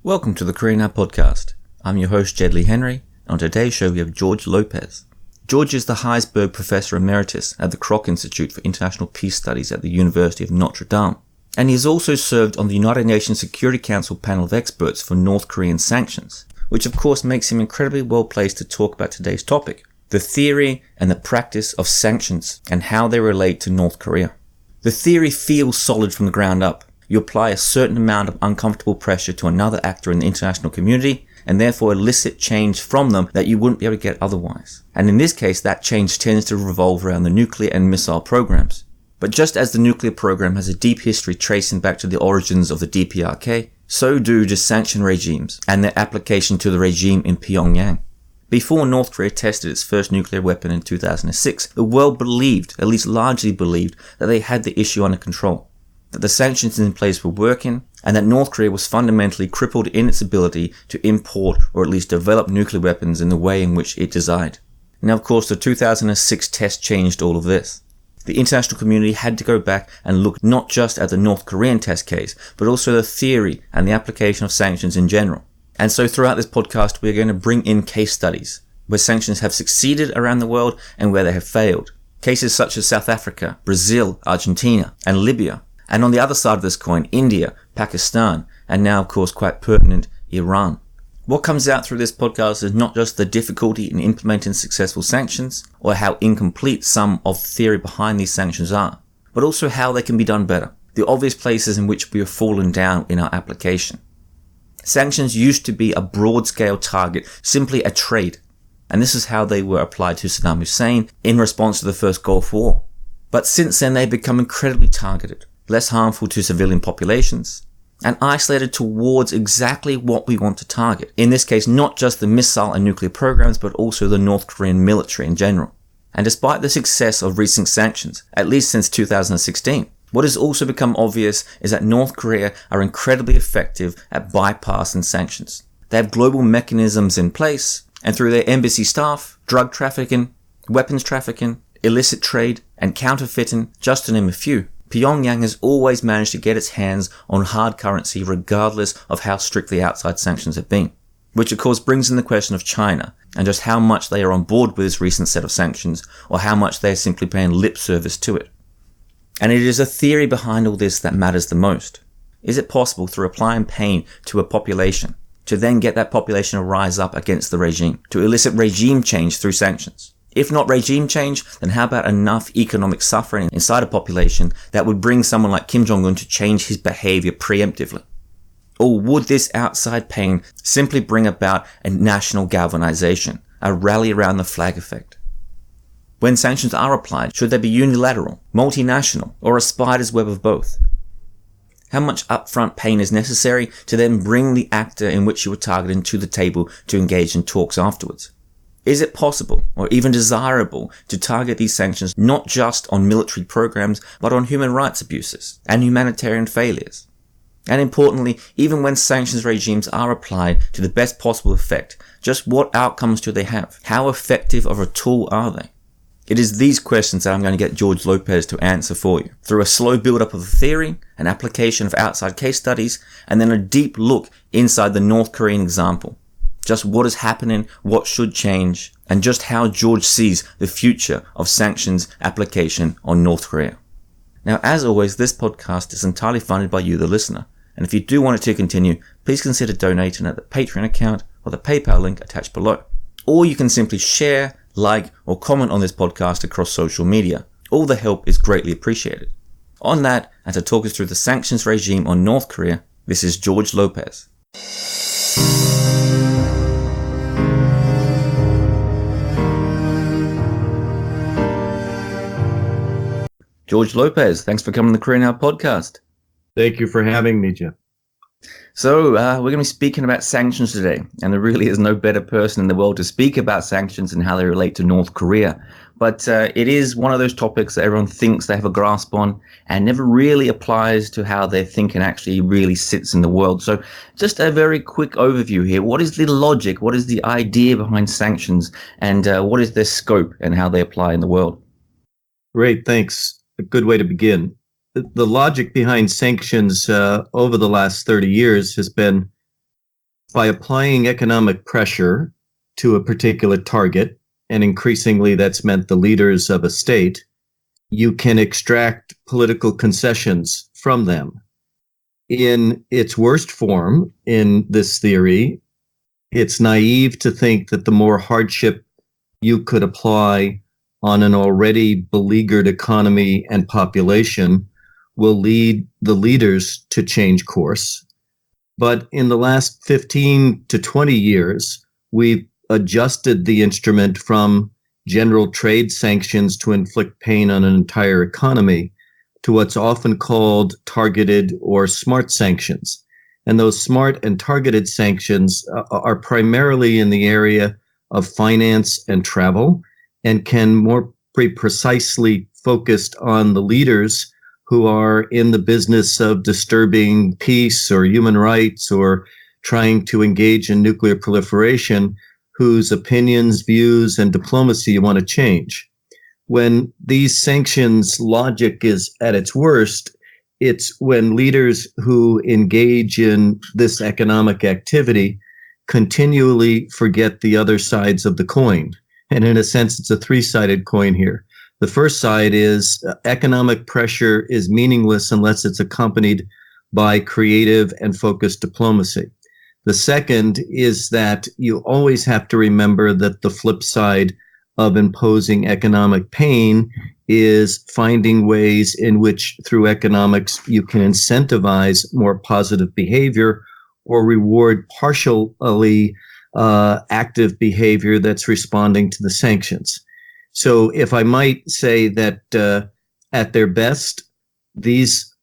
Welcome to the Korea Now podcast. I'm your host, Jed Lea-Henry, and on today's show we have George Lopez. George is the Heisberg Professor Emeritus at the Kroc Institute for International Peace Studies at the University of Notre Dame, and he has also served on the United Nations Security Council panel of experts for North Korean sanctions, which of course makes him incredibly well placed to talk about today's topic, the theory and the practice of sanctions and how they relate to North Korea. The theory feels solid from the ground up. You apply a certain amount of uncomfortable pressure to another actor in the international community and therefore elicit change from them that you wouldn't be able to get otherwise. And in this case, that change tends to revolve around the nuclear and missile programs. But just as the nuclear program has a deep history tracing back to the origins of the DPRK, so do the sanction regimes and their application to the regime in Pyongyang. Before North Korea tested its first nuclear weapon in 2006, the world believed, at least largely believed, that they had the issue under control, that the sanctions in place were working, and that North Korea was fundamentally crippled in its ability to import or at least develop nuclear weapons in the way in which it desired. Now, of course, the 2006 test changed all of this. The international community had to go back and look not just at the North Korean test case, but also the theory and the application of sanctions in general. And so throughout this podcast, we're going to bring in case studies where sanctions have succeeded around the world and where they have failed. Cases such as South Africa, Brazil, Argentina, and Libya. And on the other side of this coin, India, Pakistan, and now, of course, quite pertinent, Iran. What comes out through this podcast is not just the difficulty in implementing successful sanctions, or how incomplete some of the theory behind these sanctions are, but also how they can be done better, the obvious places in which we have fallen down in our application. Sanctions used to be a broad-scale target, simply a trade, and this is how they were applied to Saddam Hussein in response to the First Gulf War. But since then, they've become incredibly targeted, less harmful to civilian populations, and isolated towards exactly what we want to target. In this case, not just the missile and nuclear programs, but also the North Korean military in general. And despite the success of recent sanctions, at least since 2016, what has also become obvious is that North Korea are incredibly effective at bypassing sanctions. They have global mechanisms in place, and through their embassy staff, drug trafficking, weapons trafficking, illicit trade, and counterfeiting, just to name a few, Pyongyang has always managed to get its hands on hard currency regardless of how strict the outside sanctions have been. Which of course brings in the question of China and just how much they are on board with this recent set of sanctions or how much they are simply paying lip service to it. And it is a theory behind all this that matters the most. Is it possible through applying pain to a population to then get that population to rise up against the regime, to elicit regime change through sanctions? If not regime change, then how about enough economic suffering inside a population that would bring someone like Kim Jong-un to change his behavior preemptively? Or would this outside pain simply bring about a national galvanization, a rally around the flag effect? When sanctions are applied, should they be unilateral, multinational, or a spider's web of both? How much upfront pain is necessary to then bring the actor in which you were targeting to the table to engage in talks afterwards? Is it possible, or even desirable, to target these sanctions not just on military programs, but on human rights abuses and humanitarian failures? And importantly, even when sanctions regimes are applied to the best possible effect, just what outcomes do they have? How effective of a tool are they? It is these questions that I'm going to get George Lopez to answer for you, through a slow build-up of the theory, an application of outside case studies, and then a deep look inside the North Korean example. Just what is happening, what should change, and just how George sees the future of sanctions application on North Korea. Now, as always, this podcast is entirely funded by you, the listener, and if you do want it to continue, please consider donating at the Patreon account or the PayPal link attached below. Or you can simply share, like, or comment on this podcast across social media. All the help is greatly appreciated. On that, and to talk us through the sanctions regime on North Korea, this is George Lopez. George Lopez, thanks for coming to the Korea Now podcast. Thank you for having me, Jim. So we're going to be speaking about sanctions today, and there really is no better person in the world to speak about sanctions and how they relate to North Korea. But it is one of those topics that everyone thinks they have a grasp on and never really applies to how their thinking actually really sits in the world. So just a very quick overview here. What is the logic? What is the idea behind sanctions? And what is their scope and how they apply in the world? Great, thanks. A good way to begin. The logic behind sanctions over the last 30 years has been by applying economic pressure to a particular target, and increasingly that's meant the leaders of a state, you can extract political concessions from them. In its worst form, in this theory, it's naive to think that the more hardship you could apply on an already beleaguered economy and population will lead the leaders to change course. But in the last 15 to 20 years, we've adjusted the instrument from general trade sanctions to inflict pain on an entire economy to what's often called targeted or smart sanctions. And those smart and targeted sanctions are primarily in the area of finance and travel, and can more precisely focused on the leaders who are in the business of disturbing peace or human rights or trying to engage in nuclear proliferation, whose opinions, views, and diplomacy you want to change. When these sanctions logic is at its worst, it's when leaders who engage in this economic activity continually forget the other sides of the coin. And in a sense, it's a three-sided coin here. The first side is economic pressure is meaningless unless it's accompanied by creative and focused diplomacy. The second is that you always have to remember that the flip side of imposing economic pain is finding ways in which, through economics, you can incentivize more positive behavior or reward partially active behavior that's responding to the sanctions. So if I might say that at their best, these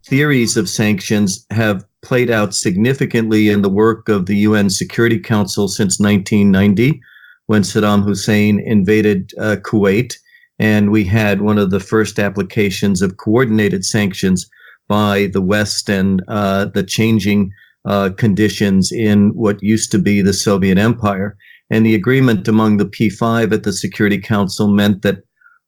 theories of sanctions have played out significantly in the work of the UN Security Council since 1990, when Saddam Hussein invaded Kuwait, and we had one of the first applications of coordinated sanctions by the West and the changing conditions in what used to be the Soviet Empire. And the agreement among the P5 at the Security Council meant that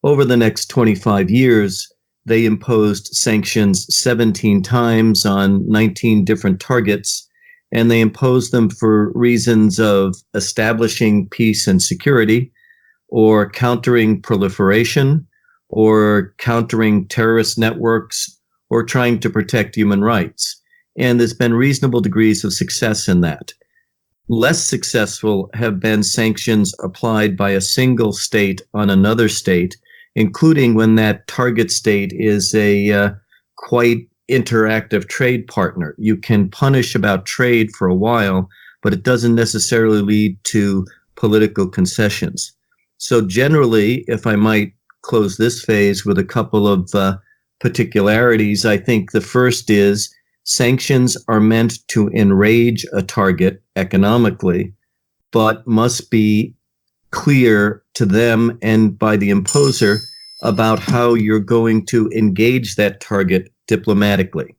over the next 25 years, they imposed sanctions 17 times on 19 different targets, and they imposed them for reasons of establishing peace and security, or countering proliferation, or countering terrorist networks, or trying to protect human rights. And there's been reasonable degrees of success in that. Less successful have been sanctions applied by a single state on another state, including when that target state is a quite interactive trade partner. You can punish about trade for a while, but it doesn't necessarily lead to political concessions. So generally, if I might close this phase with a couple of particularities, I think the first is sanctions are meant to enrage a target economically, but must be clear to them and by the imposer about how you're going to engage that target diplomatically.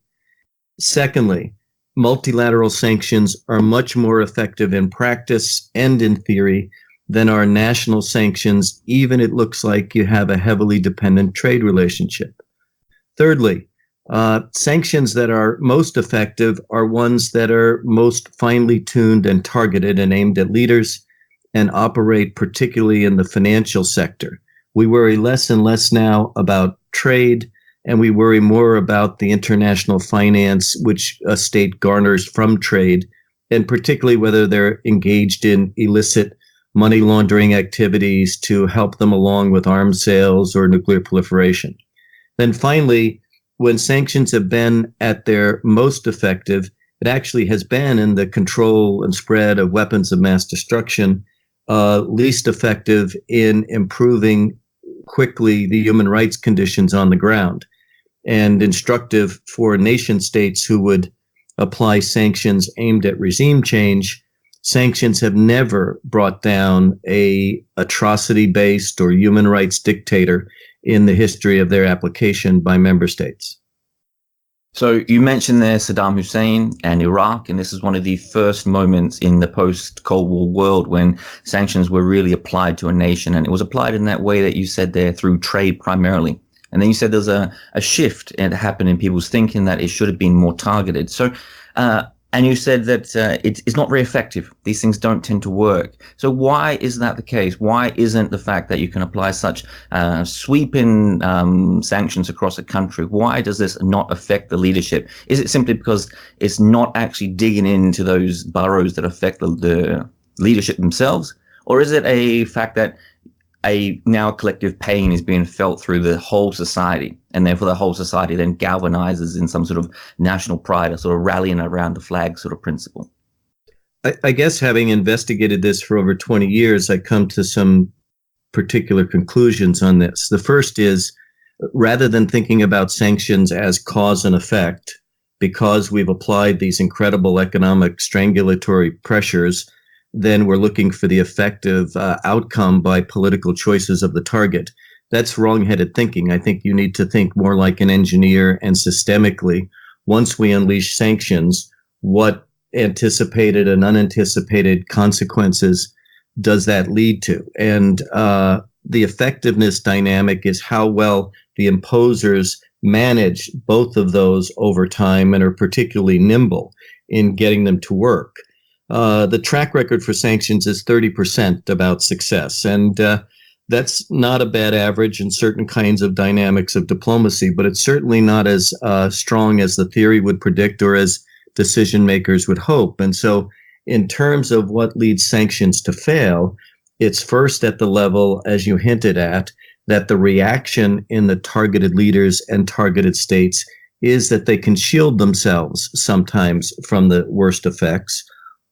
Secondly, multilateral sanctions are much more effective in practice and in theory than are national sanctions, even it looks like you have a heavily dependent trade relationship. Thirdly, sanctions that are most effective are ones that are most finely tuned and targeted and aimed at leaders and operate particularly in the financial sector. We worry less and less now about trade, and we worry more about the international finance which a state garners from trade, and particularly whether they're engaged in illicit money laundering activities to help them along with arms sales or nuclear proliferation. Then finally, when sanctions have been at their most effective, it actually has been in the control and spread of weapons of mass destruction, least effective in improving quickly the human rights conditions on the ground, and instructive for nation states who would apply sanctions aimed at regime change. Sanctions have never brought down a atrocity-based or human rights dictator in the history of their application by member states. So you mentioned there Saddam Hussein and Iraq, and this is one of the first moments in the post-Cold War world when sanctions were really applied to a nation, and it was applied in that way that you said there, through trade primarily. And then you said there's a shift that happened in people's thinking that it should have been more targeted. So And you said that it's not very effective. These things don't tend to work. So why is that the case? Why isn't the fact that you can apply such sweeping sanctions across a country, why does this not affect the leadership? Is it simply because it's not actually digging into those burrows that affect the leadership themselves? Or is it a fact that now a collective pain is being felt through the whole society, and therefore the whole society then galvanizes in some sort of national pride, a sort of rallying around the flag sort of principle? I guess having investigated this for over 20 years, I come to some particular conclusions on this. The first is, rather than thinking about sanctions as cause and effect, because we've applied these incredible economic strangulatory pressures, then we're looking for the effective outcome by political choices of the target. That's wrong-headed thinking. I think you need to think more like an engineer and systemically. Once we unleash sanctions, what anticipated and unanticipated consequences does that lead to? And the effectiveness dynamic is how well the imposers manage both of those over time and are particularly nimble in getting them to work. The track record for sanctions is 30% about success. And that's not a bad average in certain kinds of dynamics of diplomacy, but it's certainly not as strong as the theory would predict or as decision makers would hope. And so in terms of what leads sanctions to fail, it's first at the level, as you hinted at, that the reaction in the targeted leaders and targeted states is that they can shield themselves sometimes from the worst effects.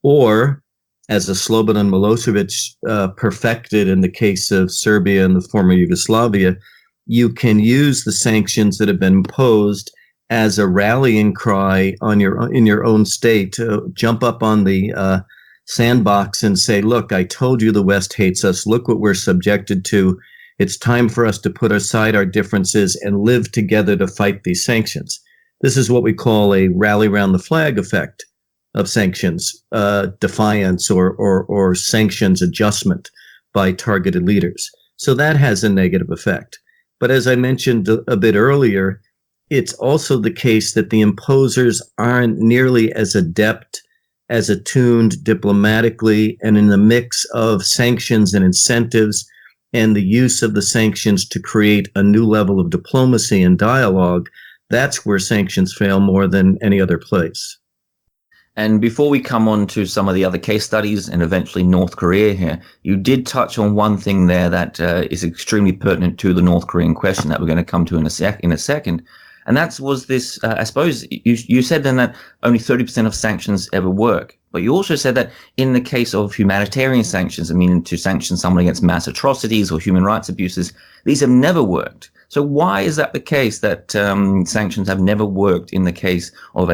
Or, as a Slobodan Milosevic perfected in the case of Serbia and the former Yugoslavia, you can use the sanctions that have been imposed as a rallying cry in your own state to jump up on the sandbox and say, look, I told you the West hates us. Look what we're subjected to. It's time for us to put aside our differences and live together to fight these sanctions. This is what we call a rally round the flag effect of sanctions, defiance or sanctions adjustment by targeted leaders. So that has a negative effect. But as I mentioned a bit earlier, it's also the case that the imposers aren't nearly as adept, as attuned diplomatically, and in the mix of sanctions and incentives and the use of the sanctions to create a new level of diplomacy and dialogue. That's where sanctions fail more than any other place. And before we come on to some of the other case studies and eventually North Korea here, you did touch on one thing there that is extremely pertinent to the North Korean question that we're going to come to in a second. And that was this, I suppose, you said then that only 30% of sanctions ever work. But you also said that in the case of humanitarian sanctions, I mean, to sanction someone against mass atrocities or human rights abuses, these have never worked. So why is that the case that sanctions have never worked in the case of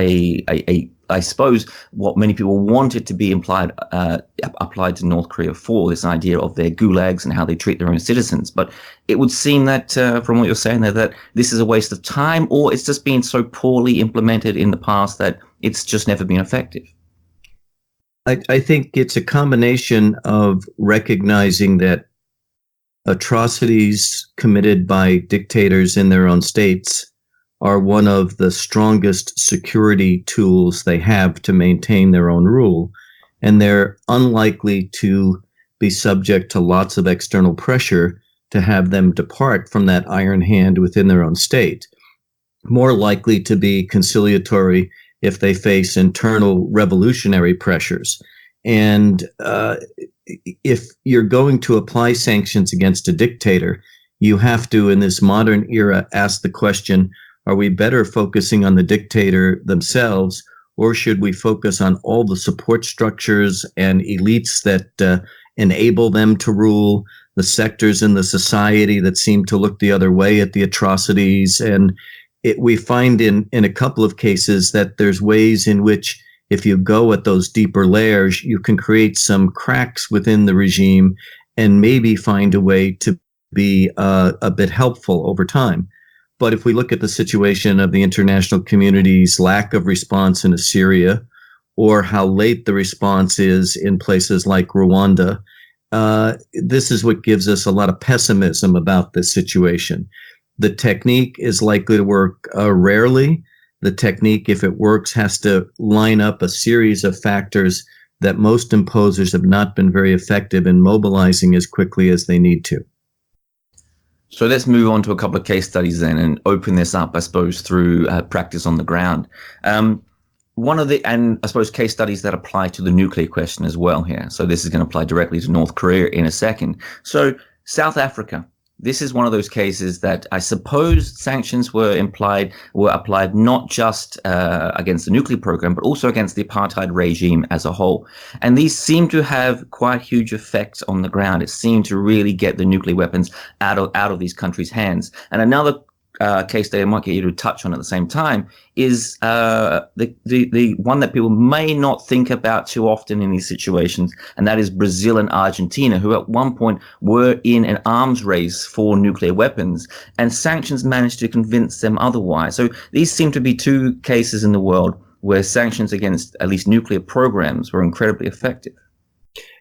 I suppose, what many people wanted to be applied to North Korea for, this idea of their gulags and how they treat their own citizens? But it would seem that, from what you're saying there, that this is a waste of time, or it's just been so poorly implemented in the past that it's just never been effective. I think it's a combination of recognizing that atrocities committed by dictators in their own states are one of the strongest security tools they have to maintain their own rule. And they're unlikely to be subject to lots of external pressure to have them depart from that iron hand within their own state. More likely to be conciliatory if they face internal revolutionary pressures. And if you're going to apply sanctions against a dictator, you have to, in this modern era, ask the question, are we better focusing on the dictator themselves, or should we focus on all the support structures and elites that enable them to rule, the sectors in the society that seem to look the other way at the atrocities? And we find in a couple of cases that there's ways in which, if you go at those deeper layers, you can create some cracks within the regime and maybe find a way to be a bit helpful over time. But if we look at the situation of the international community's lack of response in Syria, or how late the response is in places like Rwanda, this is what gives us a lot of pessimism about this situation. The technique is likely to work rarely, The technique, if it works, has to line up a series of factors that most imposers have not been very effective in mobilizing as quickly as they need to. So let's move on to a couple of case studies then and open this up, I suppose, through practice on the ground. One of the, and I suppose, case studies that apply to the nuclear question as well here. So this is going to apply directly to North Korea in a second. So South Africa. This is one of those cases that I suppose sanctions were applied not just against the nuclear program, but also against the apartheid regime as a whole. And these seem to have quite huge effects on the ground. It seemed to really get the nuclear weapons out of these countries' hands. And another case that I might get you to touch on at the same time is the one that people may not think about too often in these situations, and that is Brazil and Argentina, who at one point were in an arms race for nuclear weapons, and sanctions managed to convince them otherwise. So these seem to be two cases in the world where sanctions against at least nuclear programs were incredibly effective.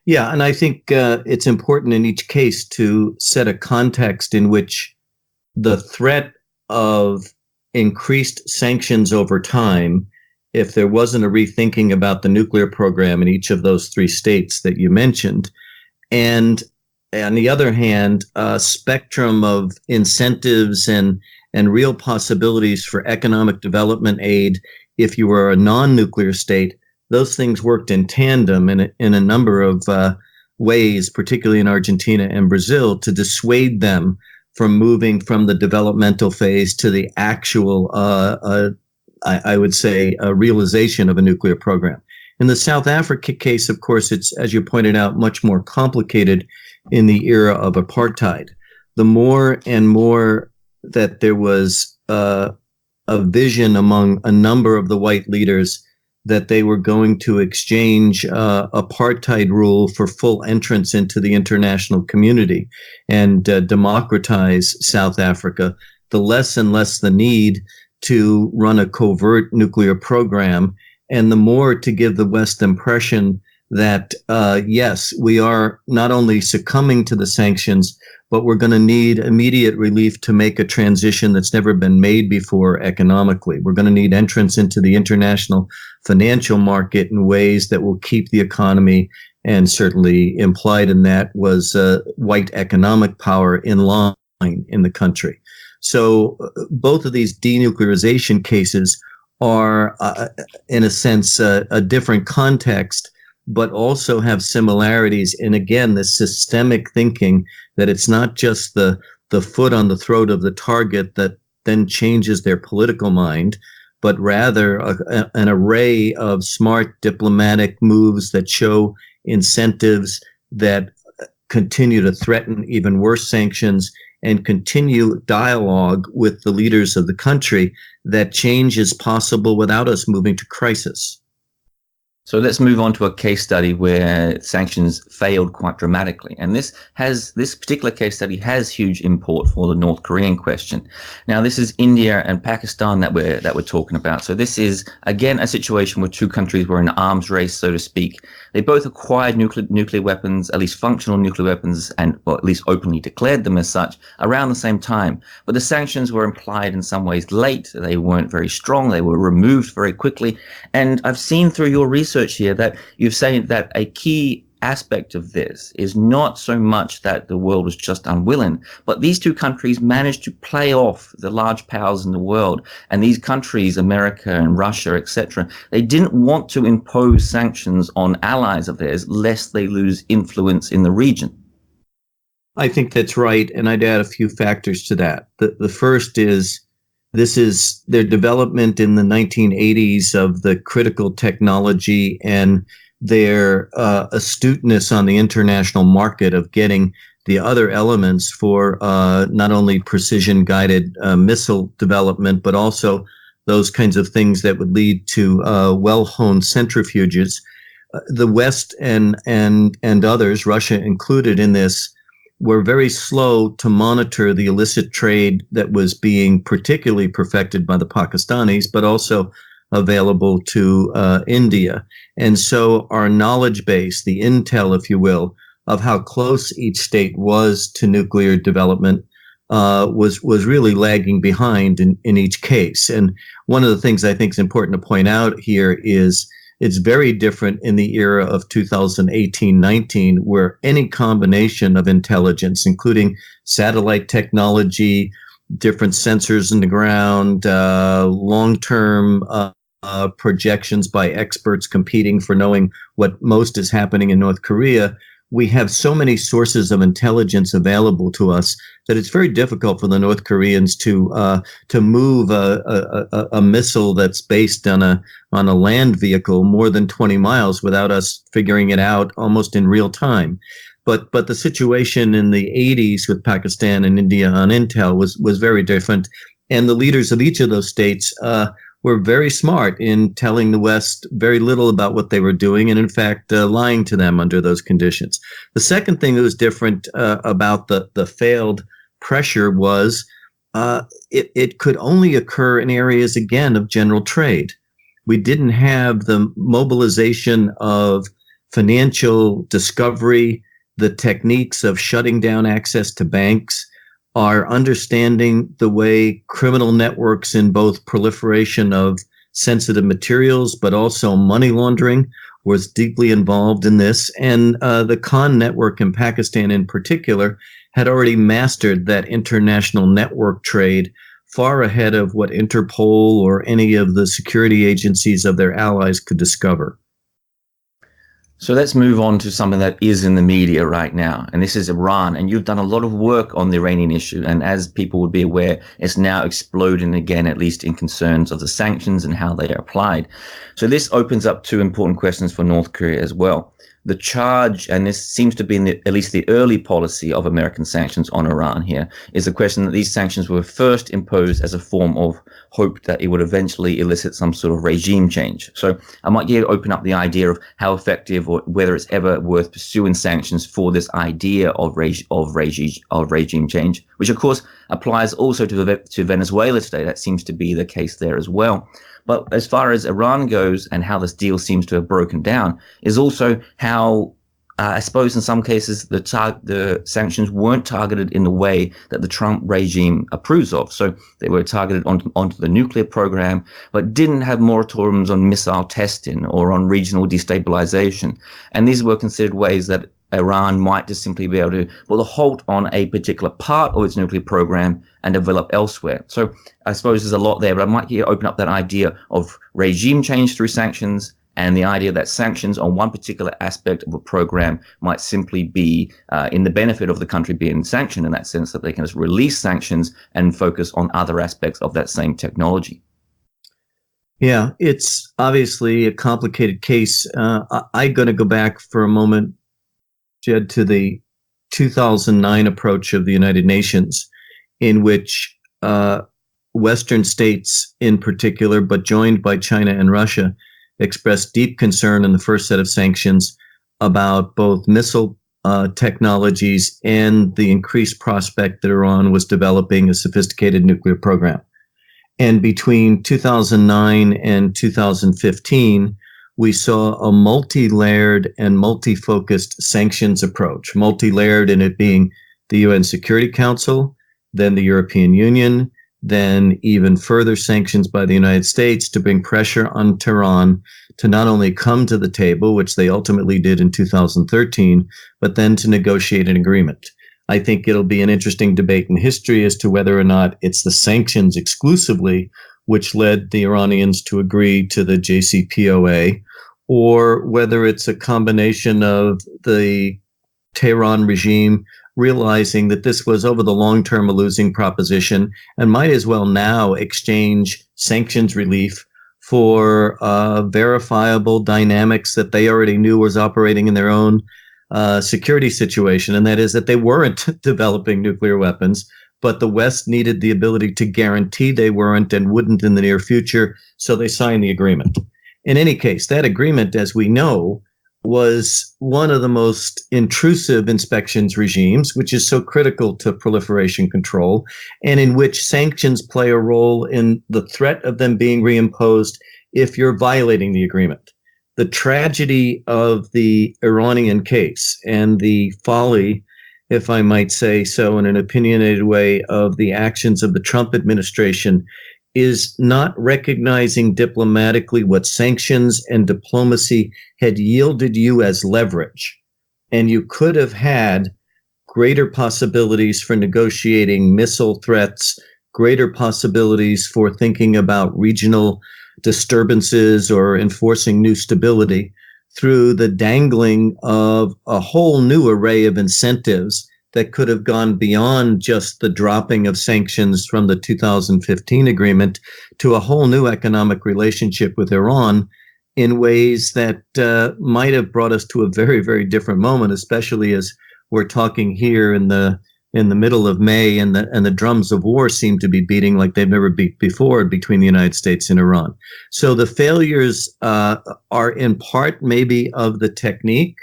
Yeah, and I think it's important in each case to set a context in which the threat of increased sanctions over time, if there wasn't a rethinking about the nuclear program in each of those three states that you mentioned, and on the other hand, a spectrum of incentives and real possibilities for economic development aid if you were a non-nuclear state, those things worked in tandem in a number of ways, particularly in Argentina and Brazil, to dissuade them from moving from the developmental phase to the actual, I would say, a realization of a nuclear program. In the South Africa case, of course, it's, as you pointed out, much more complicated in the era of apartheid. The more and more that there was a vision among a number of the white leaders that they were going to exchange apartheid rule for full entrance into the international community and democratize South Africa, the less and less the need to run a covert nuclear program, and the more to give the West the impression that, yes, we are not only succumbing to the sanctions, but we're going to need immediate relief to make a transition that's never been made before economically. We're going to need entrance into the international financial market in ways that will keep the economy, and certainly implied in that was white economic power, in line in the country. So both of these denuclearization cases are, in a sense, a different context, but also have similarities in, again, the systemic thinking that it's not just the foot on the throat of the target that then changes their political mind, but rather an array of smart diplomatic moves that show incentives that continue to threaten even worse sanctions and continue dialogue with the leaders of the country that change is possible without us moving to crisis. So let's move on to a case study where sanctions failed quite dramatically. And this particular case study has huge import for the North Korean question. Now, this is India and Pakistan that we're talking about. So this is, again, a situation where two countries were in an arms race, so to speak. They both acquired nuclear weapons, at least functional nuclear weapons, and well, at least openly declared them as such, around the same time. But the sanctions were implied in some ways late. They weren't very strong. They were removed very quickly. And I've seen through your research here that you've said that a key aspect of this is not so much that the world was just unwilling, but these two countries managed to play off the large powers in the world. And these countries, America and Russia, etc., they didn't want to impose sanctions on allies of theirs lest they lose influence in the region. I think that's right, and I'd add a few factors to that. The first is, this is their development in the 1980s of the critical technology and their astuteness on the international market of getting the other elements for not only precision-guided missile development, but also those kinds of things that would lead to well-honed centrifuges. The West and others, Russia included in this, were very slow to monitor the illicit trade that was being particularly perfected by the Pakistanis, but also available to India. And so our knowledge base, the intel, if you will, of how close each state was to nuclear development was really lagging behind in each case. And one of the things I think is important to point out here is it's very different in the era of 2018-19, where any combination of intelligence, including satellite technology, different sensors in the ground, long-term projections by experts competing for knowing what most is happening in North Korea, we have so many sources of intelligence available to us that it's very difficult for the North Koreans to move a missile that's based on a land vehicle more than 20 miles without us figuring it out almost in real time. But the situation in the 80s with Pakistan and India on intel was very different, and the leaders of each of those states were very smart in telling the West very little about what they were doing, and in fact lying to them under those conditions. The second thing that was different about the failed pressure was it could only occur in areas, again, of general trade. We didn't have the mobilization of financial discovery, the techniques of shutting down access to banks, are understanding the way criminal networks in both proliferation of sensitive materials, but also money laundering was deeply involved in this. And the Khan network in Pakistan in particular had already mastered that international network trade far ahead of what Interpol or any of the security agencies of their allies could discover. So let's move on to something that is in the media right now, and this is Iran. And you've done a lot of work on the Iranian issue, and as people would be aware, it's now exploding again, at least in concerns of the sanctions and how they are applied. So this opens up two important questions for North Korea as well. The charge, and this seems to be in at least the early policy of American sanctions on Iran here, is the question that these sanctions were first imposed as a form of hope that it would eventually elicit some sort of regime change. So I might get to open up the idea of how effective or whether it's ever worth pursuing sanctions for this idea of regime change, which of course applies also to Venezuela today. That seems to be the case there as well. But as far as Iran goes and how this deal seems to have broken down is also how, I suppose in some cases, the sanctions weren't targeted in the way that the Trump regime approves of. So they were targeted onto the nuclear program, but didn't have moratoriums on missile testing or on regional destabilization. And these were considered ways that Iran might just simply be able to put a halt on a particular part of its nuclear program and develop elsewhere. So I suppose there's a lot there, but I might open up that idea of regime change through sanctions and the idea that sanctions on one particular aspect of a program might simply be in the benefit of the country being sanctioned, in that sense that they can just release sanctions and focus on other aspects of that same technology. Yeah, it's obviously a complicated case. I'm going to go back for a moment, Jed, to the 2009 approach of the United Nations, in which Western states in particular, but joined by China and Russia, expressed deep concern in the first set of sanctions about both missile technologies and the increased prospect that Iran was developing a sophisticated nuclear program. And between 2009 and 2015, we saw a multi-layered and multi-focused sanctions approach, multi-layered in it being the UN Security Council, then the European Union, then even further sanctions by the United States to bring pressure on Tehran to not only come to the table, which they ultimately did in 2013, but then to negotiate an agreement. I think it'll be an interesting debate in history as to whether or not it's the sanctions exclusively which led the Iranians to agree to the JCPOA, or whether it's a combination of the Tehran regime realizing that this was over the long term a losing proposition and might as well now exchange sanctions relief for verifiable dynamics that they already knew was operating in their own security situation, and that is that they weren't developing nuclear weapons, but the West needed the ability to guarantee they weren't and wouldn't in the near future, so they signed the agreement. In any case, that agreement, as we know, was one of the most intrusive inspections regimes, which is so critical to proliferation control, and in which sanctions play a role in the threat of them being reimposed if you're violating the agreement. The tragedy of the Iranian case and the folly if I might say so in an opinionated way, of the actions of the Trump administration is not recognizing diplomatically what sanctions and diplomacy had yielded you as leverage. And you could have had greater possibilities for negotiating missile threats, greater possibilities for thinking about regional disturbances or enforcing new stability through the dangling of a whole new array of incentives that could have gone beyond just the dropping of sanctions from the 2015 agreement to a whole new economic relationship with Iran in ways that might have brought us to a very, very different moment, especially as we're talking here in the middle of May, and the drums of war seem to be beating like they've never beat before between the United States and Iran. So the failures are in part maybe of the technique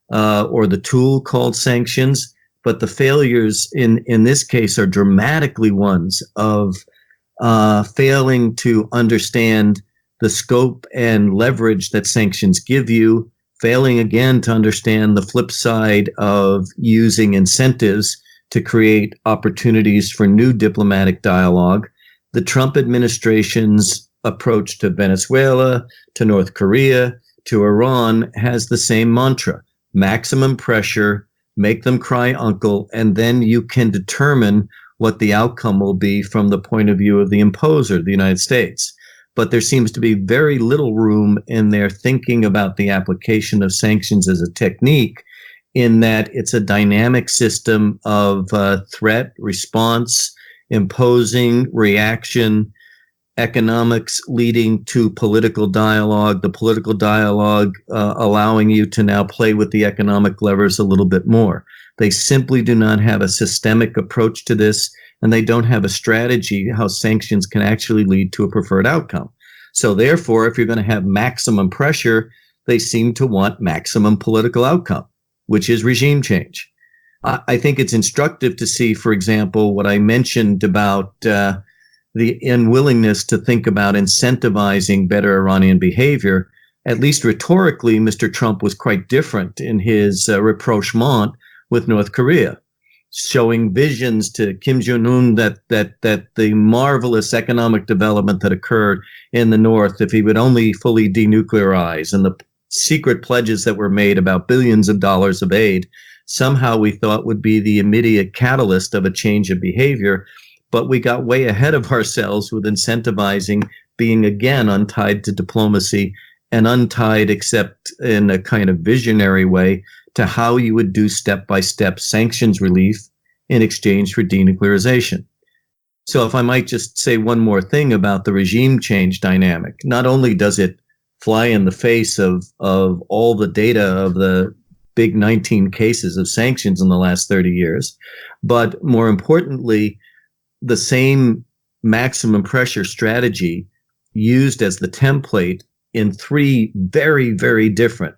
or the tool called sanctions, but the failures in this case are dramatically ones of failing to understand the scope and leverage that sanctions give you, failing again to understand the flip side of using incentives to create opportunities for new diplomatic dialogue. The Trump administration's approach to Venezuela, to North Korea, to Iran has the same mantra: maximum pressure, make them cry uncle, and then you can determine what the outcome will be from the point of view of the imposer, the United States. But there seems to be very little room in their thinking about the application of sanctions as a technique, in that it's a dynamic system of threat, response, imposing, reaction, economics leading to political dialogue, the political dialogue allowing you to now play with the economic levers a little bit more. They simply do not have a systemic approach to this, and they don't have a strategy how sanctions can actually lead to a preferred outcome. So therefore, if you're going to have maximum pressure, they seem to want maximum political outcome, which is regime change. I think it's instructive to see, for example, what I mentioned about the unwillingness to think about incentivizing better Iranian behavior. At least rhetorically, Mr. Trump was quite different in his rapprochement with North Korea, showing visions to Kim Jong-un that the marvelous economic development that occurred in the North, if he would only fully denuclearize, and the secret pledges that were made about billions of dollars of aid, somehow we thought would be the immediate catalyst of a change of behavior. But we got way ahead of ourselves with incentivizing being again untied to diplomacy, and untied, except in a kind of visionary way, to how you would do step-by-step sanctions relief in exchange for denuclearization. So if I might just say one more thing about the regime change dynamic, not only does it fly in the face of all the data of the big 19 cases of sanctions in the last 30 years, but more importantly, the same maximum pressure strategy used as the template in three very, very different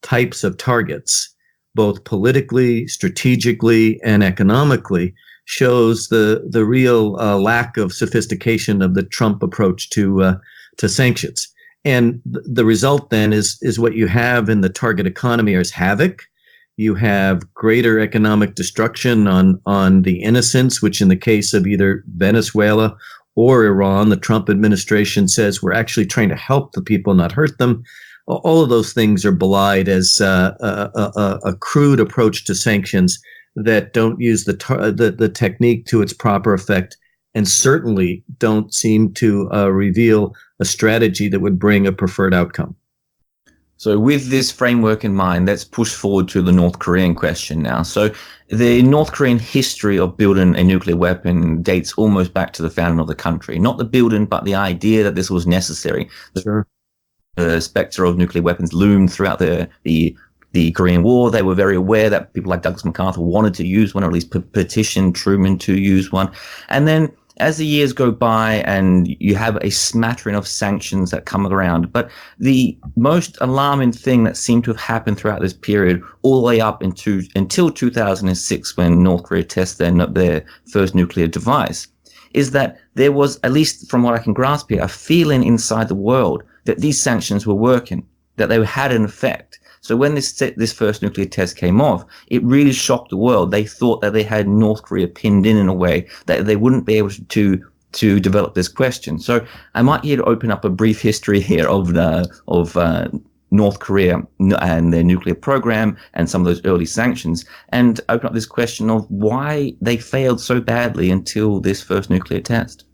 types of targets, both politically, strategically, and economically, shows the real lack of sophistication of the Trump approach to sanctions. And the result then is what you have in the target economy is havoc. You have greater economic destruction on the innocents, which in the case of either Venezuela or Iran, the Trump administration says we're actually trying to help the people, not hurt them. All of those things are belied as a crude approach to sanctions that don't use the technique to its proper effect, and certainly don't seem to reveal a strategy that would bring a preferred outcome. So with this framework in mind, let's push forward to the North Korean question now. So the North Korean history of building a nuclear weapon dates almost back to the founding of the country. Not the building, but the idea that this was necessary. Sure. The specter of nuclear weapons loomed throughout the Korean War. They were very aware that people like Douglas MacArthur wanted to use one, or at least petitioned Truman to use one. And then as the years go by and you have a smattering of sanctions that come around, but the most alarming thing that seemed to have happened throughout this period, all the way up until 2006, when North Korea tested their first nuclear device, is that there was, at least from what I can grasp here, a feeling inside the world that these sanctions were working, that they had an effect. So when this first nuclear test came off, it really shocked the world. They thought that they had North Korea pinned in a way that they wouldn't be able to develop this question. So I might here to open up a brief history here of North Korea and their nuclear program and some of those early sanctions, and open up this question of why they failed so badly until this first nuclear test.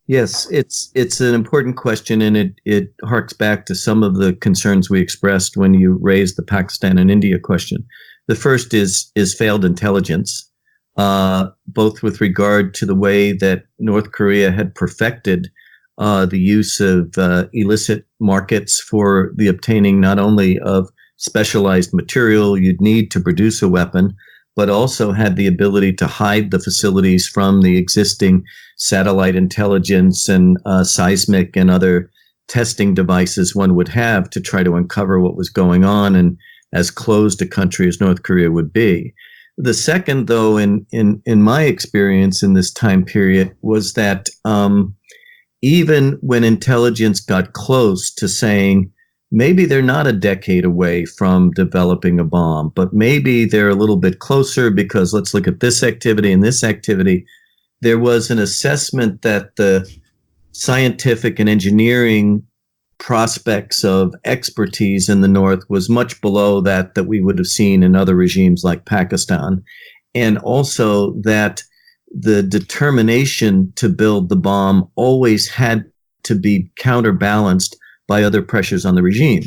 Yes, it's an important question, and it harks back to some of the concerns we expressed when you raised the Pakistan and India question. The first is failed intelligence, both with regard to the way that North Korea had perfected the use of illicit markets for the obtaining not only of specialized material you'd need to produce a weapon, but also had the ability to hide the facilities from the existing satellite intelligence and seismic and other testing devices one would have to try to uncover what was going on, and as closed a country as North Korea would be. The second, though, in my experience in this time period, was that even when intelligence got close to saying, maybe they're not a decade away from developing a bomb, but maybe they're a little bit closer because let's look at this activity and this activity. There was an assessment that the scientific and engineering prospects of expertise in the North was much below that we would have seen in other regimes like Pakistan. And also that the determination to build the bomb always had to be counterbalanced by other pressures on the regime.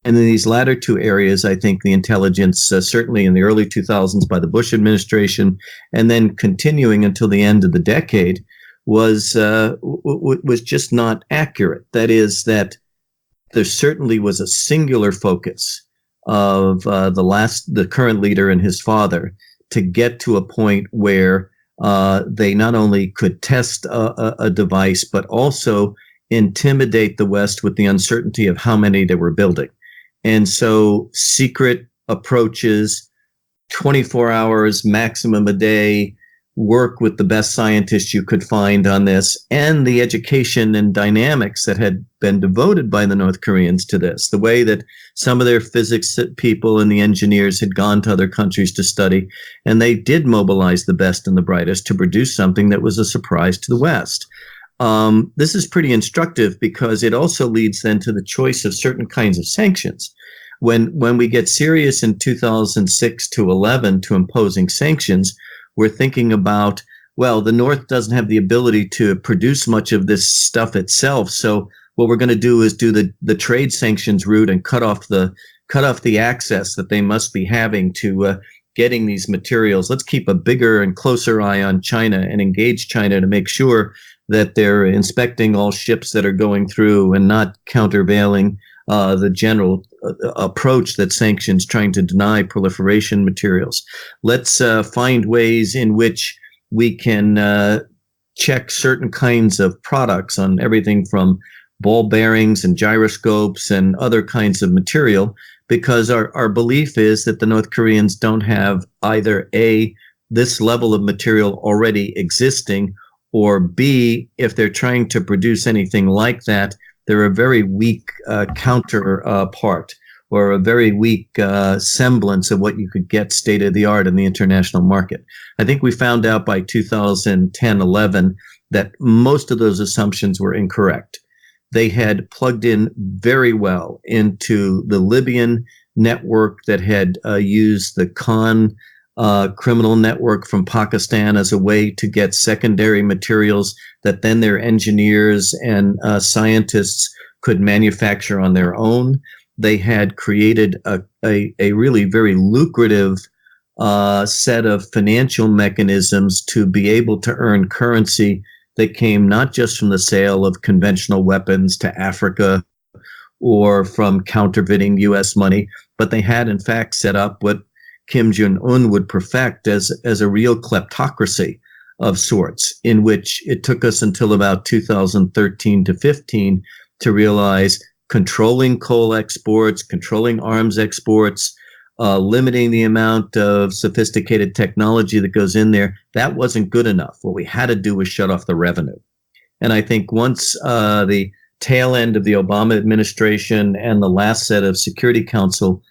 And in these latter two areas, I think the intelligence, certainly in the early 2000s by the Bush administration, and then continuing until the end of the decade, was just not accurate. That is, that there certainly was a singular focus of the current leader and his father to get to a point where they not only could test a device, but also intimidate the West with the uncertainty of how many they were building. And so secret approaches, 24 hours maximum a day, work with the best scientists you could find on this, and the education and dynamics that had been devoted by the North Koreans to this, the way that some of their physics people and the engineers had gone to other countries to study, and they did mobilize the best and the brightest to produce something that was a surprise to the West. This is pretty instructive because it also leads then to the choice of certain kinds of sanctions. When we get serious in 2006 to 11 to imposing sanctions, we're thinking about, well, the North doesn't have the ability to produce much of this stuff itself. So what we're going to do is do the trade sanctions route and cut off the access that they must be having to getting these materials. Let's keep a bigger and closer eye on China and engage China to make sure that they're inspecting all ships that are going through and not countervailing the general approach that sanctions trying to deny proliferation materials. Let's find ways in which we can check certain kinds of products on everything from ball bearings and gyroscopes and other kinds of material, because our belief is that the North Koreans don't have either A, this level of material already existing, or B, if they're trying to produce anything like that, they're a very weak counterpart or a very weak semblance of what you could get state of the art in the international market. I think we found out by 2010-11 that most of those assumptions were incorrect. They had plugged in very well into the Libyan network that had used the criminal network from Pakistan as a way to get secondary materials that then their engineers and scientists could manufacture on their own. They had created a really very lucrative set of financial mechanisms to be able to earn currency that came not just from the sale of conventional weapons to Africa or from counterfeiting U.S. money, but they had in fact set up what Kim Jong-un would perfect as a real kleptocracy of sorts, in which it took us until about 2013 to 15 to realize controlling coal exports, controlling arms exports, limiting the amount of sophisticated technology that goes in there, that wasn't good enough. What we had to do was shut off the revenue. And I think once the tail end of the Obama administration and the last set of Security Council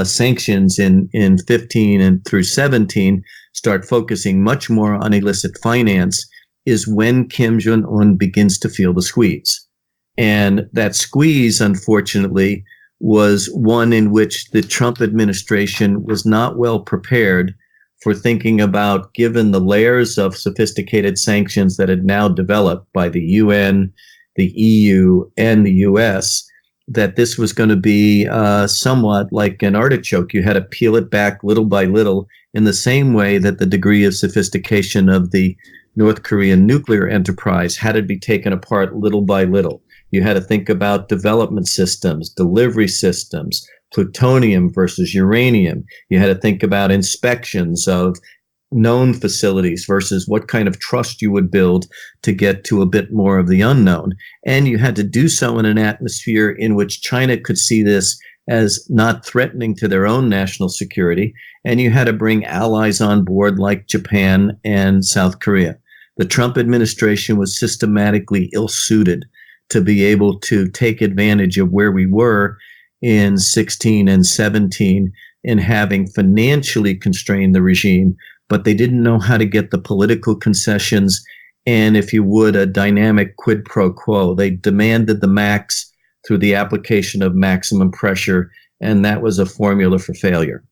sanctions in 15 and through 17 start focusing much more on illicit finance is when Kim Jong-un begins to feel the squeeze. And that squeeze, unfortunately, was one in which the Trump administration was not well prepared for thinking about, given the layers of sophisticated sanctions that had now developed by the UN, the EU, and the US, that this was going to be somewhat like an artichoke. You had to peel it back little by little in the same way that the degree of sophistication of the North Korean nuclear enterprise had to be taken apart little by little. You had to think about development systems, delivery systems, plutonium versus uranium. You had to think about inspections of known facilities versus what kind of trust you would build to get to a bit more of the unknown. And you had to do so in an atmosphere in which China could see this as not threatening to their own national security. And you had to bring allies on board like Japan and South Korea. The Trump administration was systematically ill-suited to be able to take advantage of where we were in 16 and 17 in having financially constrained the regime, but they didn't know how to get the political concessions and, if you would, a dynamic quid pro quo. They demanded the max through the application of maximum pressure, and that was a formula for failure.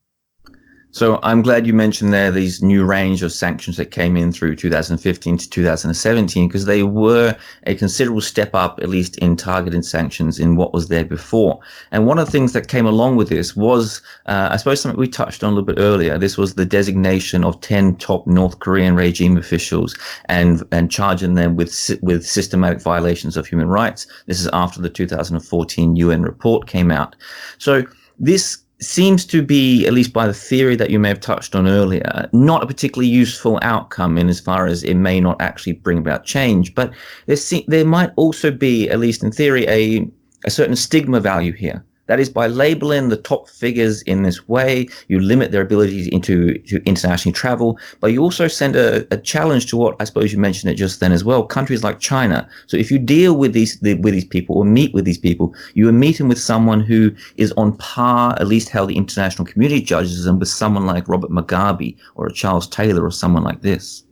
So I'm glad you mentioned there these new range of sanctions that came in through 2015 to 2017, because they were a considerable step up, at least in targeted sanctions, in what was there before. And one of the things that came along with this was, I suppose, something we touched on a little bit earlier. This was the designation of 10 top North Korean regime officials and charging them with systematic violations of human rights. This is after the 2014 UN report came out. So this seems to be, at least by the theory that you may have touched on earlier, not a particularly useful outcome in as far as it may not actually bring about change. But there might also be, at least in theory, a certain stigma value here. That is, by labeling the top figures in this way, you limit their ability to internationally travel, but you also send a challenge to what I suppose you mentioned it just then as well, countries like China. So if you deal with these people or meet with these people, you are meeting with someone who is on par, at least how the international community judges them, with someone like Robert Mugabe or a Charles Taylor or someone like this.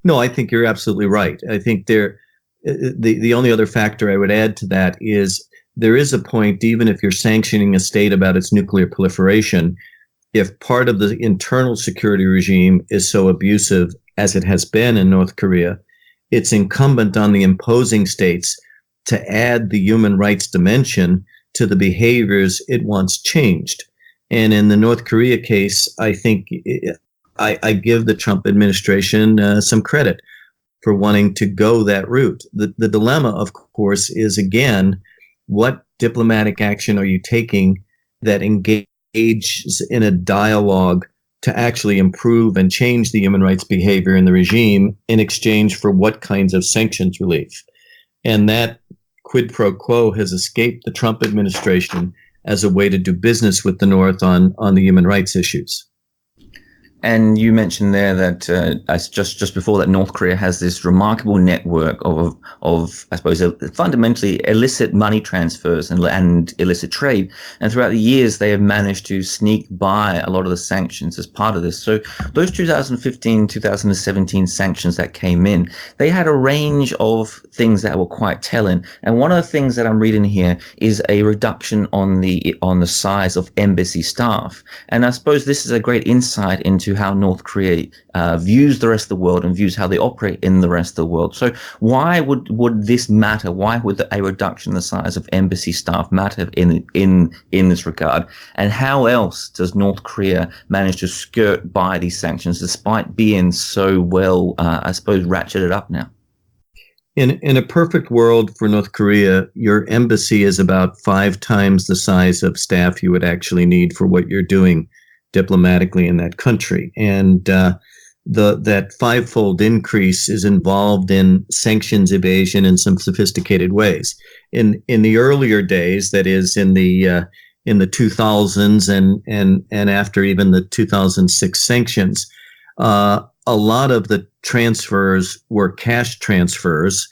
No, I think you're absolutely right. I think the only other factor I would add to that is there is a point, even if you're sanctioning a state about its nuclear proliferation, if part of the internal security regime is so abusive as it has been in North Korea, it's incumbent on the imposing states to add the human rights dimension to the behaviors it wants changed. And in the North Korea case, I think I give the Trump administration some credit for wanting to go that route. The dilemma, of course, is, again, what diplomatic action are you taking that engages in a dialogue to actually improve and change the human rights behavior in the regime in exchange for what kinds of sanctions relief? And that quid pro quo has escaped the Trump administration as a way to do business with the North on the human rights issues. And you mentioned there that just before that, North Korea has this remarkable network of I suppose fundamentally illicit money transfers and illicit trade. And throughout the years, they have managed to sneak by a lot of the sanctions as part of this. So those 2015, 2017 sanctions that came in, they had a range of things that were quite telling. And one of the things that I'm reading here is a reduction on the size of embassy staff. And I suppose this is a great insight into how North Korea views the rest of the world and views how they operate in the rest of the world. So why would this matter? Why would a reduction in the size of embassy staff matter in this regard? And how else does North Korea manage to skirt by these sanctions despite being so well, I suppose, ratcheted up now? In a perfect world for North Korea, your embassy is about 5 times the size of staff you would actually need for what you're doing diplomatically in that country. And that 5-fold increase is involved in sanctions evasion in some sophisticated ways. In the earlier days, that is in the 2000s and after even the 2006 sanctions, a lot of the transfers were cash transfers,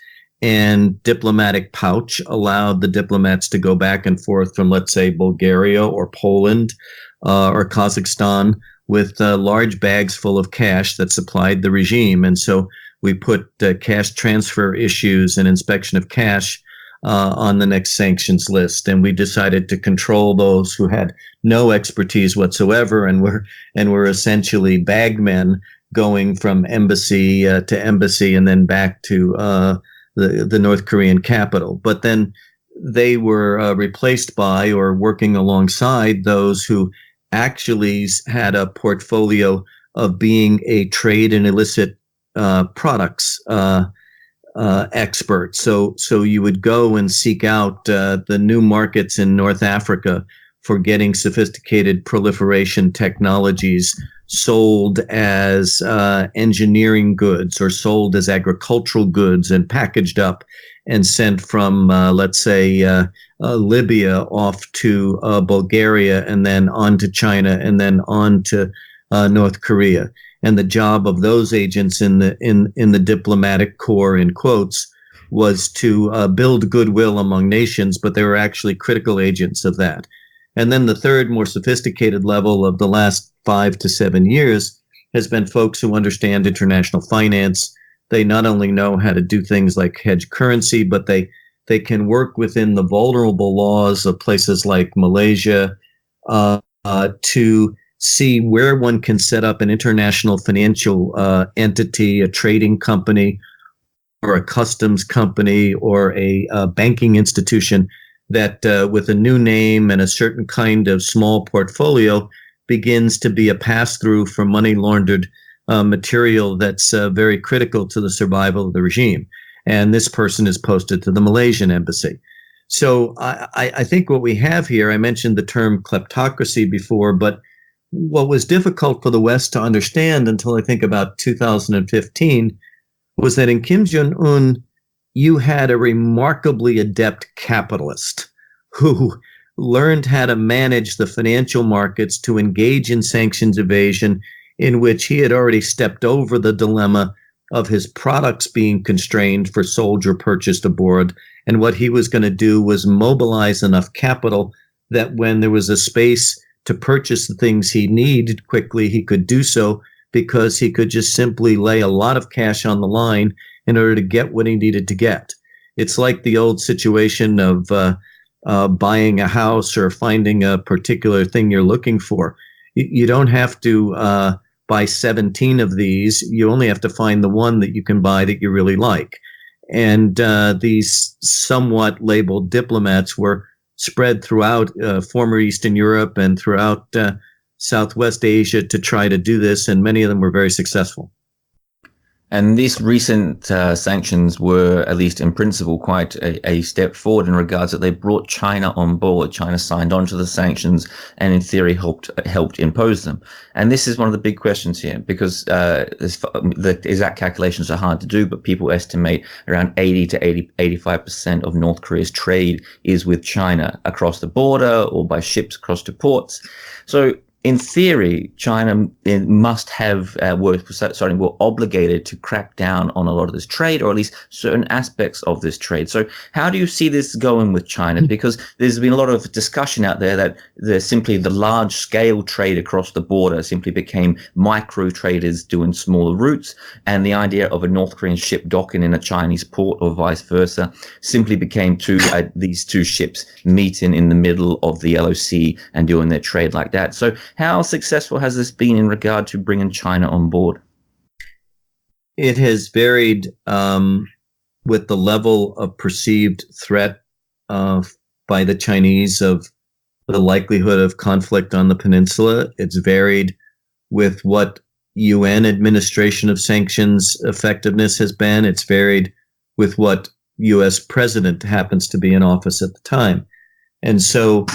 and diplomatic pouch allowed the diplomats to go back and forth from, let's say, Bulgaria or Poland or Kazakhstan with large bags full of cash that supplied the regime. And so we put cash transfer issues and inspection of cash on the next sanctions list. And we decided to control those who had no expertise whatsoever and were essentially bagmen going from embassy to embassy and then back to the North Korean capital. But then they were replaced by or working alongside those who actually had a portfolio of being a trade in illicit products expert. So you would go and seek out the new markets in North Africa for getting sophisticated proliferation technologies sold as engineering goods or sold as agricultural goods and packaged up and sent from, let's say, Libya off to Bulgaria and then on to China and then on to North Korea. And the job of those agents in the diplomatic corps, in quotes, was to build goodwill among nations, but they were actually critical agents of that. And then the third, more sophisticated level of the last 5 to 7 years has been folks who understand international finance. They not only know how to do things like hedge currency, but they can work within the vulnerable laws of places like Malaysia to see where one can set up an international financial entity, a trading company, or a customs company, or a banking institution that with a new name and a certain kind of small portfolio begins to be a pass-through for money laundered material that's very critical to the survival of the regime. And this person is posted to the Malaysian embassy. So I think what we have here, I mentioned the term kleptocracy before, but what was difficult for the West to understand until I think about 2015 was that in Kim Jong-un, you had a remarkably adept capitalist who learned how to manage the financial markets to engage in sanctions evasion, in which he had already stepped over the dilemma of his products being constrained for soldier purchased abroad. And what he was going to do was mobilize enough capital that when there was a space to purchase the things he needed quickly, he could do so because he could just simply lay a lot of cash on the line in order to get what he needed to get. It's like the old situation of buying a house or finding a particular thing you're looking for. You don't have to buy 17 of these. You only have to find the one that you can buy that you really like. And these somewhat labeled diplomats were spread throughout former Eastern Europe and throughout Southwest Asia to try to do this, and many of them were very successful. And these recent sanctions were, at least in principle, quite a step forward in regards that they brought China on board. China signed on to the sanctions and, in theory, helped impose them. And this is one of the big questions here, because the exact calculations are hard to do, but people estimate around 80 to 85% of North Korea's trade is with China across the border or by ships across to ports. So, in theory, China must have were obligated to crack down on a lot of this trade, or at least certain aspects of this trade. So how do you see this going with China? Because there's been a lot of discussion out there that the large-scale trade across the border simply became micro traders doing smaller routes, and the idea of a North Korean ship docking in a Chinese port or vice versa simply became these two ships meeting in the middle of the Yellow Sea and doing their trade like that. So how successful has this been in regard to bringing China on board? It has varied with the level of perceived threat by the Chinese of the likelihood of conflict on the peninsula. It's varied with what UN administration of sanctions effectiveness has been. It's varied with what U.S. president happens to be in office at the time. And so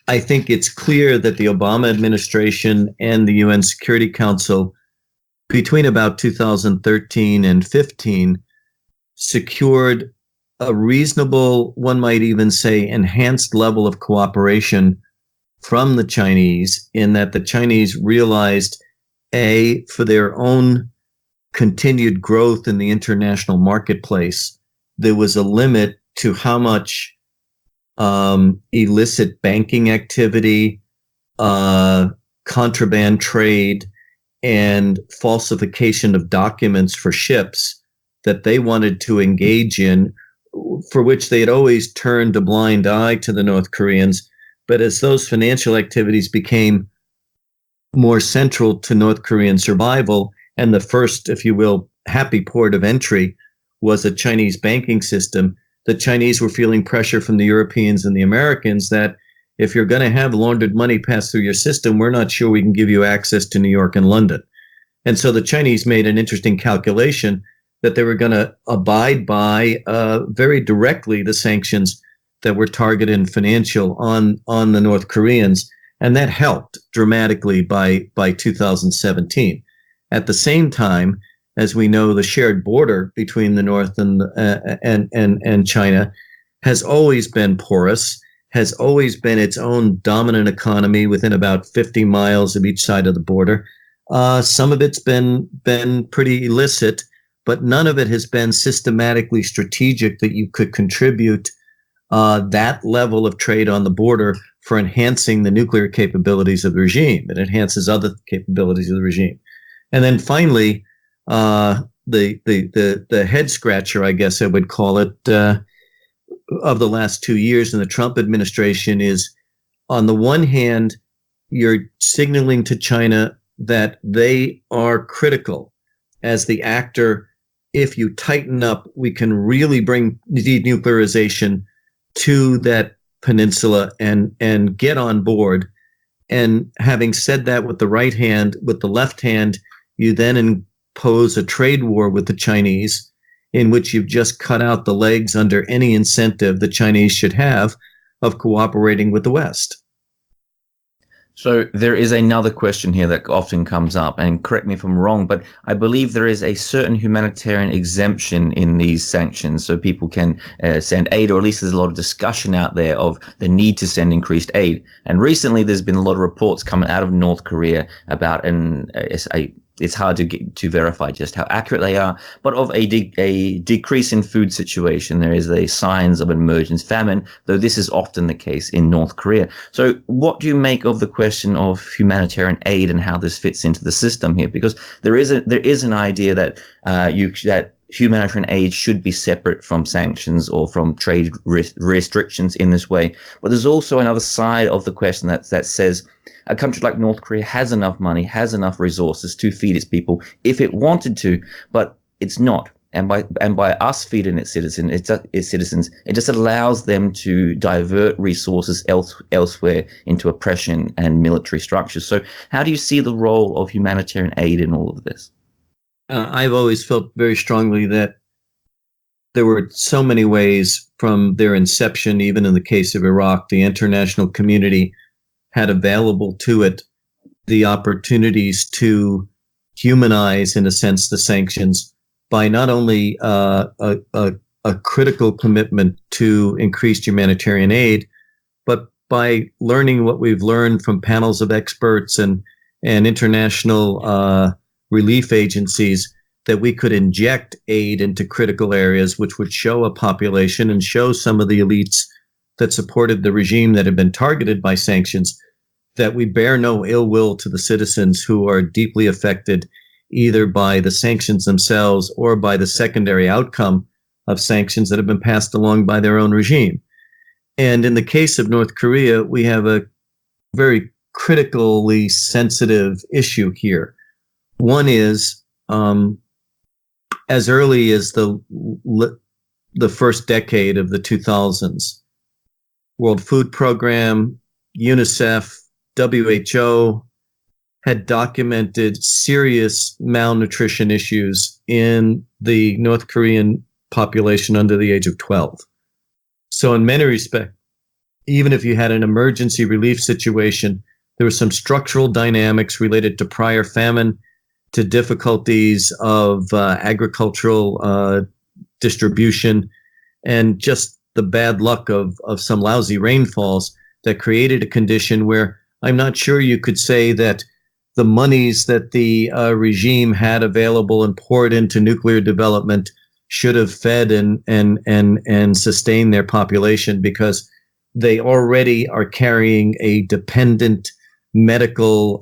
I think it's clear that the Obama administration and the UN Security Council between about 2013 and 15 secured a reasonable, one might even say enhanced level of cooperation from the Chinese, in that the Chinese realized, for their own continued growth in the international marketplace, there was a limit to how much illicit banking activity, contraband trade, and falsification of documents for ships that they wanted to engage in, for which they had always turned a blind eye to the North Koreans. But as those financial activities became more central to North Korean survival, and the first, if you will, happy port of entry was a Chinese banking system, the Chinese were feeling pressure from the Europeans and the Americans that if you're going to have laundered money pass through your system, we're not sure we can give you access to New York and London. And so the Chinese made an interesting calculation that they were going to abide by very directly the sanctions that were targeted and financial on the North Koreans. And that helped dramatically by 2017. At the same time, as we know, the shared border between the North and China has always been porous, has always been its own dominant economy within about 50 miles of each side of the border. Some of it's been pretty illicit, but none of it has been systematically strategic that you could contribute that level of trade on the border for enhancing the nuclear capabilities of the regime. It enhances other capabilities of the regime. And then finally, the head scratcher, I guess I would call it, of the last 2 years in the Trump administration is, on the one hand, you're signaling to China that they are critical as the actor. If you tighten up, we can really bring denuclearization to that peninsula and get on board. And having said that with the right hand, with the left hand, you then impose a trade war with the Chinese, in which you've just cut out the legs under any incentive the Chinese should have of cooperating with the West. So there is another question here that often comes up, and correct me if I'm wrong, but I believe there is a certain humanitarian exemption in these sanctions, so people can send aid, or at least there's a lot of discussion out there of the need to send increased aid. And recently there's been a lot of reports coming out of North Korea about it's hard to verify just how accurate they are, but of a decrease in food situation. There is a signs of emergence famine, though this is often the case in North Korea. So what do you make of the question of humanitarian aid and how this fits into the system here? Because there is an idea that that humanitarian aid should be separate from sanctions or from trade restrictions in this way. But there's also another side of the question that says a country like North Korea has enough money, has enough resources to feed its people if it wanted to, but it's not. And by us feeding its citizens, it just allows them to divert resources elsewhere into oppression and military structures. So how do you see the role of humanitarian aid in all of this? I've always felt very strongly that there were so many ways from their inception, even in the case of Iraq, the international community had available to it the opportunities to humanize, in a sense, the sanctions by not only a critical commitment to increased humanitarian aid, but by learning what we've learned from panels of experts and international relief agencies, that we could inject aid into critical areas, which would show a population and show some of the elites that supported the regime that had been targeted by sanctions that we bear no ill will to the citizens who are deeply affected either by the sanctions themselves or by the secondary outcome of sanctions that have been passed along by their own regime. And in the case of North Korea, we have a very critically sensitive issue here. One is, as early as the first decade of the 2000s, World Food Program, UNICEF, WHO had documented serious malnutrition issues in the North Korean population under the age of 12. So in many respects, even if you had an emergency relief situation, there were some structural dynamics related to prior famine, to difficulties of agricultural distribution, and just the bad luck of some lousy rainfalls that created a condition where I'm not sure you could say that the monies that the regime had available and poured into nuclear development should have fed and sustained their population, because they already are carrying a dependent medical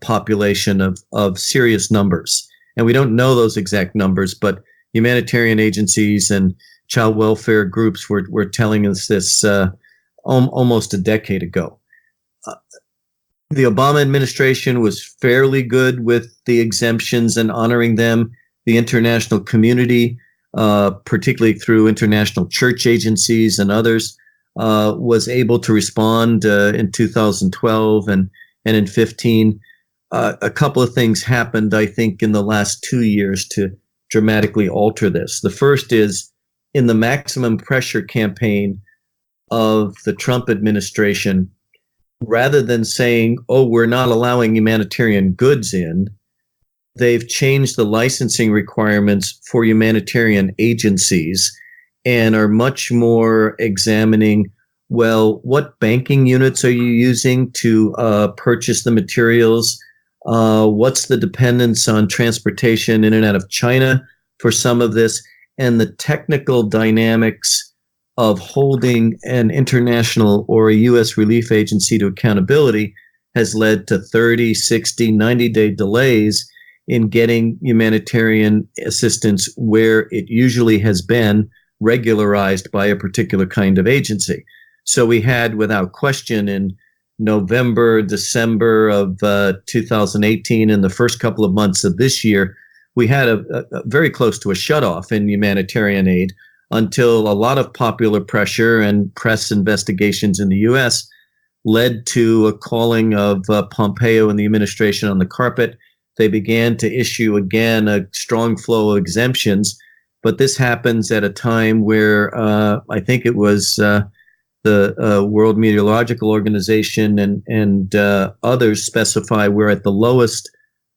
population of serious numbers. And we don't know those exact numbers, but humanitarian agencies and child welfare groups were telling us this almost a decade ago. The Obama administration was fairly good with the exemptions and honoring them. The international community, particularly through international church agencies and others, was able to respond in 2012 and in 15. A couple of things happened, I think, in the last 2 years to dramatically alter this. The first is in the maximum pressure campaign of the Trump administration, rather than saying, oh, we're not allowing humanitarian goods in, they've changed the licensing requirements for humanitarian agencies and are much more examining, well, what banking units are you using to purchase the materials? What's the dependence on transportation in and out of China for some of this? And the technical dynamics of holding an international or a U.S. relief agency to accountability has led to 30, 60, 90-day delays in getting humanitarian assistance where it usually has been regularized by a particular kind of agency. So we had, without question, in November, December of 2018 and the first couple of months of this year, we had a very close to a shutoff in humanitarian aid until a lot of popular pressure and press investigations in the U.S. led to a calling of Pompeo and the administration on the carpet. They began to issue again a strong flow of exemptions, but this happens at a time where I think it was the World Meteorological Organization and others specify we're at the lowest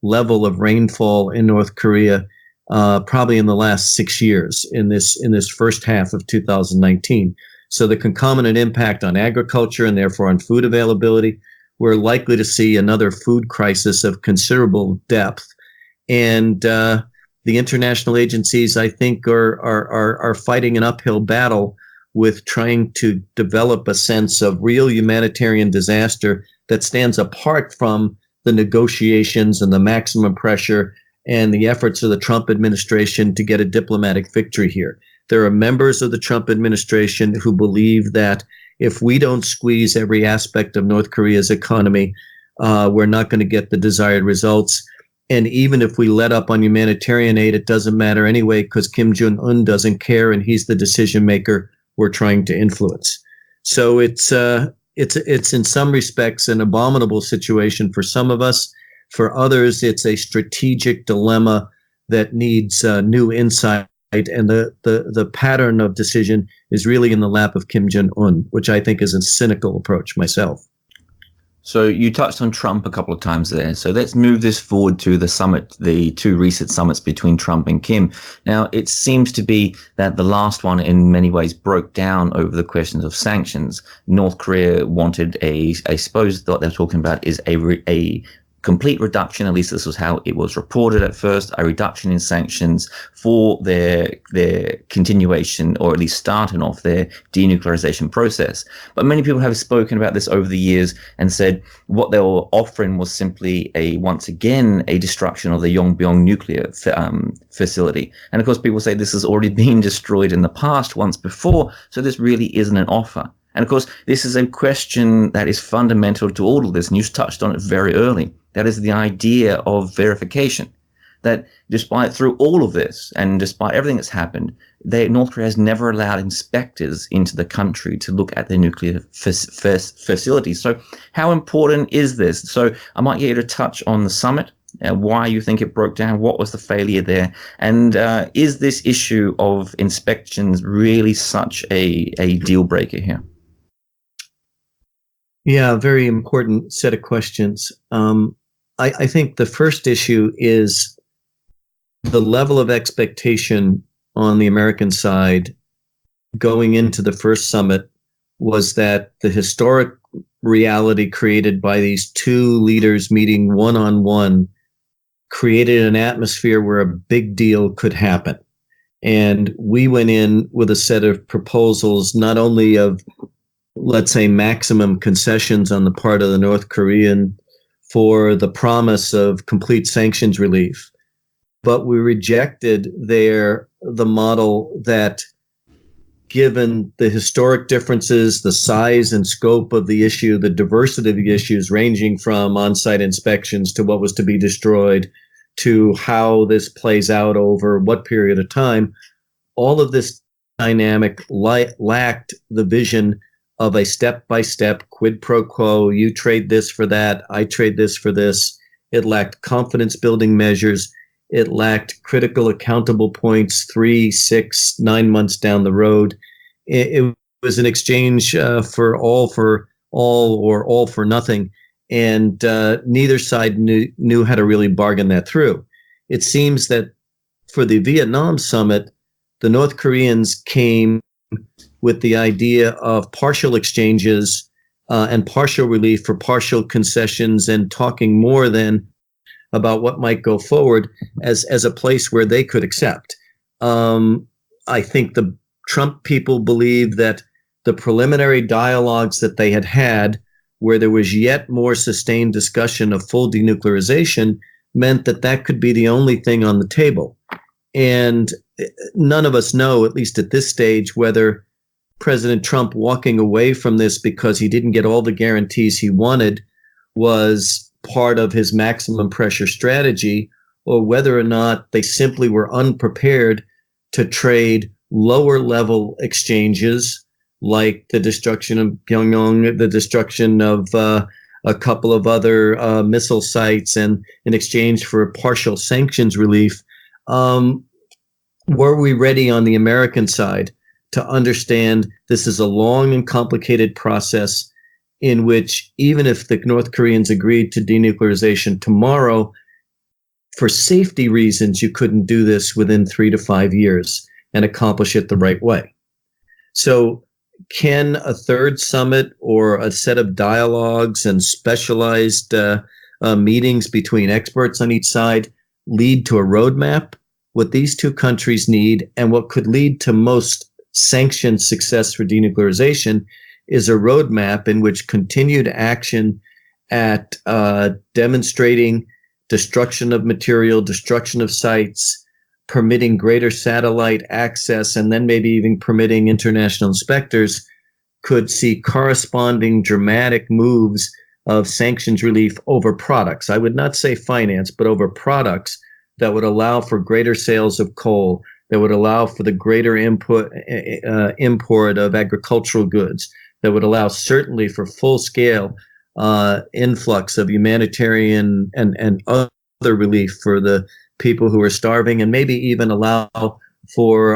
level of rainfall in North Korea probably in the last 6 years in this first half of 2019. So the concomitant impact on agriculture and therefore on food availability, we're likely to see another food crisis of considerable depth. And the international agencies, I think, are fighting an uphill battle with trying to develop a sense of real humanitarian disaster that stands apart from the negotiations and the maximum pressure and the efforts of the Trump administration to get a diplomatic victory here. There are members of the Trump administration who believe that if we don't squeeze every aspect of North Korea's economy, we're not going to get the desired results. And even if we let up on humanitarian aid, it doesn't matter anyway, because Kim Jong-un doesn't care and he's the decision maker we're trying to influence. So it's in some respects an abominable situation for some of us. For others, it's a strategic dilemma that needs new insight. And the pattern of decision is really in the lap of Kim Jong-un, which I think is a cynical approach myself. So you touched on Trump a couple of times there. So let's move this forward to the summit, the two recent summits between Trump and Kim. Now, it seems to be that the last one in many ways broke down over the questions of sanctions. North Korea wanted I suppose what they're talking about is a complete reduction, at least this was how it was reported at first, a reduction in sanctions for their continuation, or at least starting off their denuclearization process. But many people have spoken about this over the years and said what they were offering was simply once again a destruction of the Yongbyon nuclear facility. And of course, people say this has already been destroyed in the past once before, so this really isn't an offer. And of course, this is a question that is fundamental to all of this, and you touched on it very early. That is the idea of verification. That despite through all of this, and despite everything that's happened, North Korea has never allowed inspectors into the country to look at their nuclear facilities. So how important is this? So I might get you to touch on the summit, why you think it broke down, what was the failure there, and is this issue of inspections really such a deal breaker here? Yeah, very important set of questions. I think the first issue is the level of expectation on the American side going into the first summit was that the historic reality created by these two leaders meeting one-on-one created an atmosphere where a big deal could happen. And we went in with a set of proposals, not only of, let's say, maximum concessions on the part of the North Korean for the promise of complete sanctions relief, but we rejected the model that, given the historic differences, the size and scope of the issue, the diversity of the issues ranging from on-site inspections to what was to be destroyed, to how this plays out over what period of time, all of this dynamic lacked the vision of a step-by-step quid pro quo. You trade this for that, I trade this for this. It lacked confidence-building measures. It lacked critical accountable points 3, 6, 9 months down the road. It was an exchange for all or all for nothing. And neither side knew how to really bargain that through. It seems that for the Vietnam summit, the North Koreans came with the idea of partial exchanges and partial relief for partial concessions, and talking more than about what might go forward as a place where they could accept. I think the Trump people believe that the preliminary dialogues that they had, where there was yet more sustained discussion of full denuclearization, meant that that could be the only thing on the table. And none of us know, at least at this stage, whether President Trump walking away from this because he didn't get all the guarantees he wanted was part of his maximum pressure strategy, or whether or not they simply were unprepared to trade lower level exchanges like the destruction of Pyongyang, the destruction of a couple of other missile sites, and in exchange for partial sanctions relief. Were we ready on the American side to understand this is a long and complicated process in which, even if the North Koreans agreed to denuclearization tomorrow, for safety reasons, you couldn't do this within 3 to 5 years and accomplish it the right way? So can a third summit or a set of dialogues and specialized meetings between experts on each side lead to a roadmap? What these two countries need, and what could lead to most sanctioned success for denuclearization, is a roadmap in which continued action at demonstrating destruction of material, destruction of sites, permitting greater satellite access, and then maybe even permitting international inspectors, could see corresponding dramatic moves of sanctions relief over products. I would not say finance, but over products that would allow for greater sales of coal, that would allow for the greater import of agricultural goods, that would allow certainly for full-scale influx of humanitarian and other relief for the people who are starving, and maybe even allow for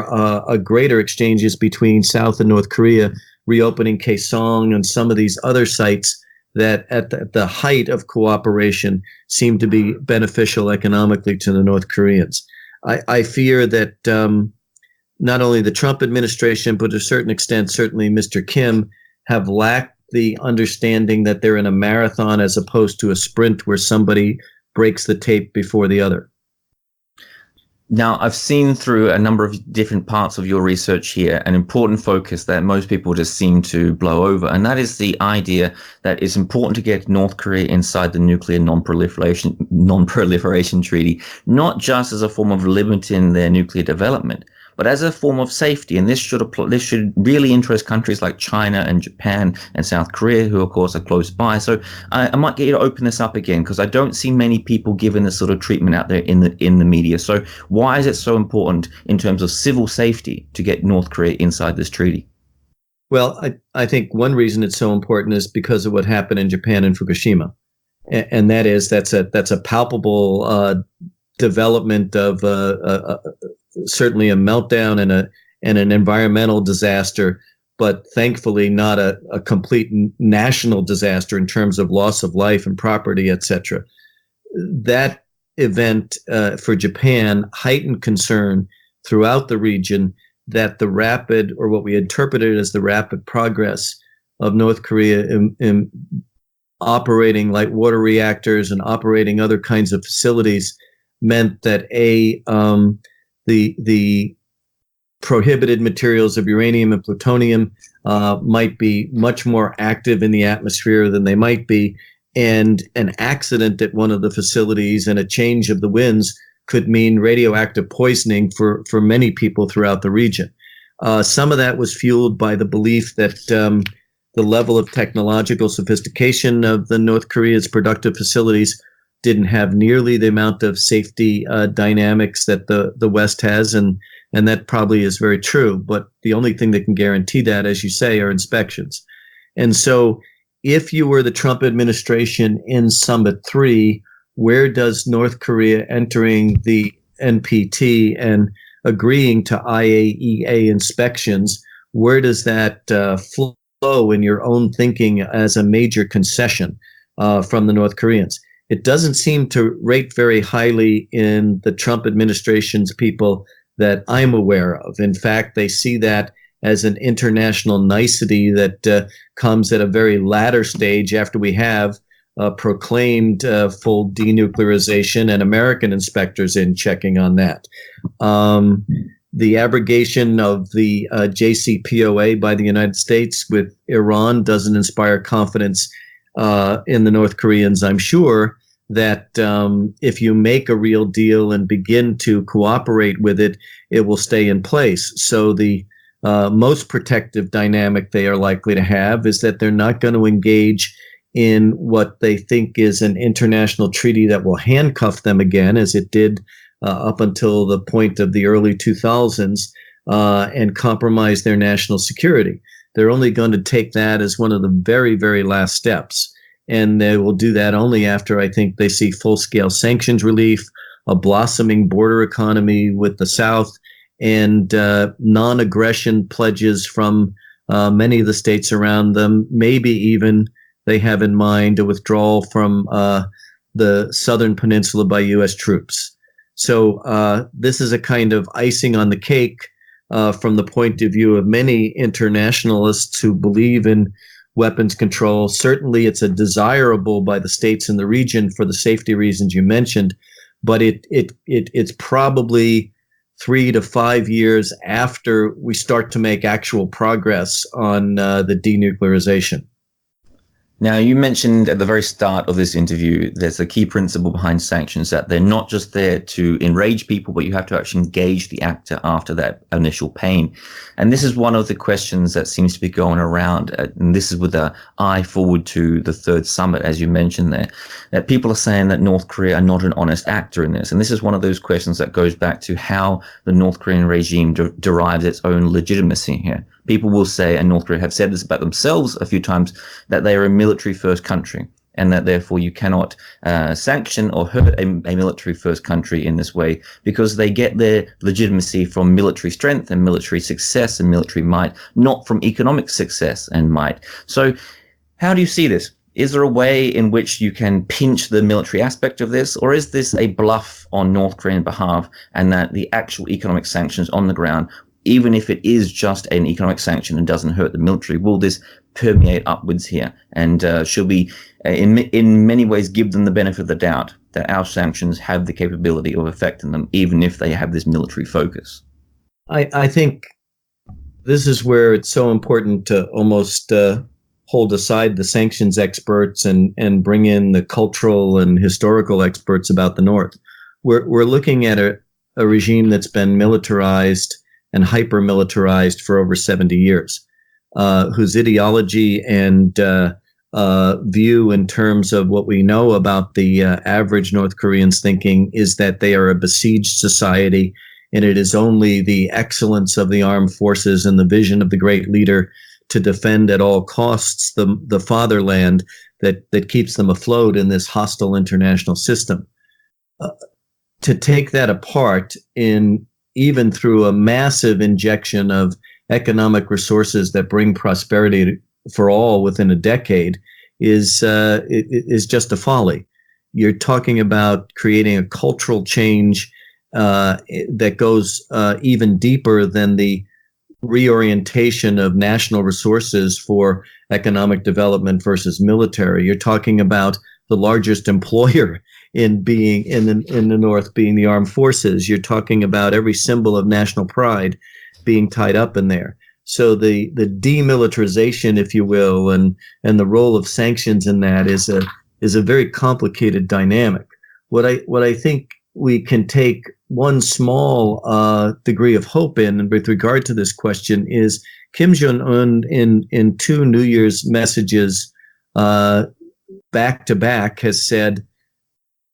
a greater exchanges between South and North Korea, reopening Kaesong and some of these other sites that at the height of cooperation seem to be beneficial economically to the North Koreans. I fear that not only the Trump administration, but to a certain extent, certainly Mr. Kim, have lacked the understanding that they're in a marathon as opposed to a sprint where somebody breaks the tape before the other. Now, I've seen through a number of different parts of your research here an important focus that most people just seem to blow over, and that is the idea that it's important to get North Korea inside the nuclear non-proliferation treaty, not just as a form of limiting their nuclear development, but as a form of safety. And this should really interest countries like China and Japan and South Korea, who of course are close by. So I might get you to open this up again, because I don't see many people giving this sort of treatment out there in the media. So why is it so important in terms of civil safety to get North Korea inside this treaty? Well, I think one reason it's so important is because of what happened in Japan and Fukushima, and that's a palpable development of certainly a meltdown and an environmental disaster, but thankfully not a complete national disaster in terms of loss of life and property, etc. That event for Japan heightened concern throughout the region that the rapid, or what we interpreted as the rapid progress of North Korea in operating light water reactors and operating other kinds of facilities meant that the prohibited materials of uranium and plutonium might be much more active in the atmosphere than they might be. And an accident at one of the facilities and a change of the winds could mean radioactive poisoning for many people throughout the region. Some of that was fueled by the belief that the level of technological sophistication of the North Korea's productive facilities didn't have nearly the amount of safety dynamics that the West has, and that probably is very true. But the only thing that can guarantee that, as you say, are inspections. And so if you were the Trump administration in Summit 3, where does North Korea entering the NPT and agreeing to IAEA inspections, where does that flow in your own thinking as a major concession from the North Koreans? It doesn't seem to rate very highly in the Trump administration's people that I'm aware of. In fact, they see that as an international nicety that comes at a very latter stage after we have proclaimed full denuclearization and American inspectors in checking on that. The abrogation of the JCPOA by the United States with Iran doesn't inspire confidence in the North Koreans, I'm sure, that if you make a real deal and begin to cooperate with it, it will stay in place. So the most protective dynamic they are likely to have is that they're not going to engage in what they think is an international treaty that will handcuff them again, as it did up until the point of the early 2000s, and compromise their national security. They're only going to take that as one of the very, very last steps. And they will do that only after, I think, they see full-scale sanctions relief, a blossoming border economy with the South, and non-aggression pledges from many of the states around them. Maybe even they have in mind a withdrawal from the southern peninsula by U.S. troops. So this is a kind of icing on the cake from the point of view of many internationalists who believe in weapons control. Certainly, it's a desirable by the states in the region for the safety reasons you mentioned, but it's probably 3 to 5 years after we start to make actual progress on the denuclearization. Now, you mentioned at the very start of this interview, there's a key principle behind sanctions, that they're not just there to enrage people, but you have to actually engage the actor after that initial pain. And this is one of the questions that seems to be going around, and this is with the eye forward to the third summit, as you mentioned there, that people are saying that North Korea are not an honest actor in this. And this is one of those questions that goes back to how the North Korean regime derives its own legitimacy here. People will say, and North Korea have said this about themselves a few times, that they are a military-first country, and that therefore you cannot sanction or hurt a military-first country in this way, because they get their legitimacy from military strength and military success and military might, not from economic success and might. So how do you see this? Is there a way in which you can pinch the military aspect of this, or is this a bluff on North Korean behalf, and that the actual economic sanctions on the ground, even if it is just an economic sanction and doesn't hurt the military, will this permeate upwards here? And should we, in many ways, give them the benefit of the doubt that our sanctions have the capability of affecting them, even if they have this military focus? I think this is where it's so important to almost hold aside the sanctions experts and bring in the cultural and historical experts about the North. We're looking at a regime that's been militarized and hyper-militarized for over 70 years, whose ideology and view in terms of what we know about the average North Koreans' thinking is that they are a besieged society, and it is only the excellence of the armed forces and the vision of the great leader to defend at all costs the fatherland that keeps them afloat in this hostile international system. To take that apart even through a massive injection of economic resources that bring prosperity for all within a decade is just a folly. You're talking about creating a cultural change that goes even deeper than the reorientation of national resources for economic development versus military. You're talking about the largest employer in the North being the armed forces. You're talking about every symbol of national pride being tied up in there. So the demilitarization, if you will, and the role of sanctions in that is a very complicated dynamic. What I think we can take one small degree of hope in with regard to this question is Kim Jong-un in two New Year's messages back to back has said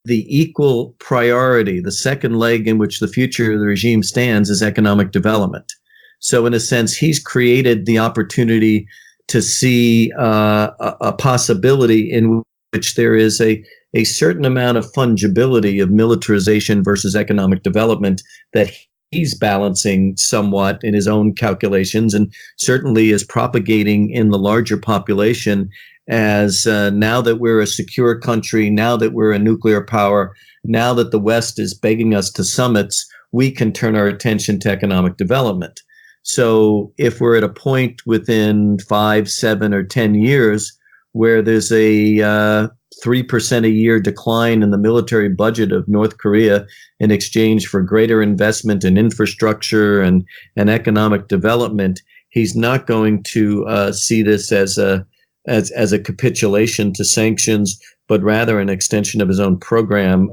the equal priority, the second leg in which the future of the regime stands, is economic development. So in a sense, he's created the opportunity to see a possibility in which there is a certain amount of fungibility of militarization versus economic development that he's balancing somewhat in his own calculations, and certainly is propagating in the larger population as now that we're a secure country, now that we're a nuclear power, now that the West is begging us to summits, we can turn our attention to economic development. So if we're at a point within 5, 7, or 10 years where there's a 3% a year decline in the military budget of North Korea in exchange for greater investment in infrastructure and economic development, he's not going to see this as a capitulation to sanctions, but rather an extension of his own program,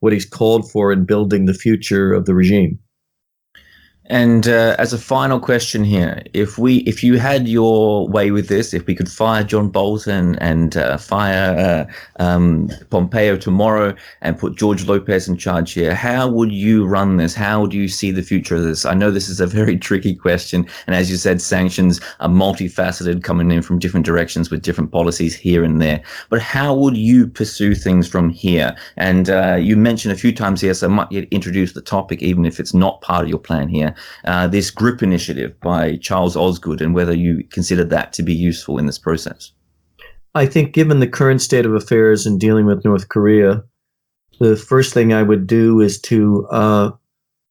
what he's called for in building the future of the regime. And as a final question here, if you had your way with this, if we could fire John Bolton and fire Pompeo tomorrow and put George Lopez in charge here, how would you run this? How do you see the future of this? I know this is a very tricky question, and as you said, sanctions are multifaceted, coming in from different directions with different policies here and there. But how would you pursue things from here? And you mentioned a few times here, so I might introduce the topic, even if it's not part of your plan here. This group initiative by Charles Osgood, and whether you consider that to be useful in this process. I think given the current state of affairs in dealing with North Korea, the first thing I would do is to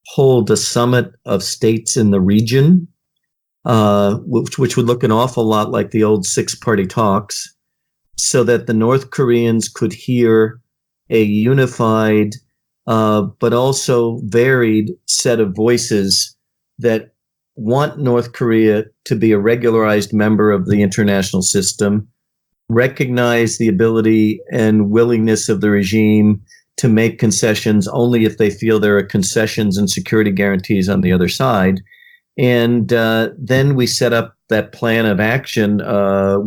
hold a summit of states in the region, which would look an awful lot like the old six-party talks, so that the North Koreans could hear a unified but also varied set of voices that want North Korea to be a regularized member of the international system, recognize the ability and willingness of the regime to make concessions only if they feel there are concessions and security guarantees on the other side. And then we set up that plan of action,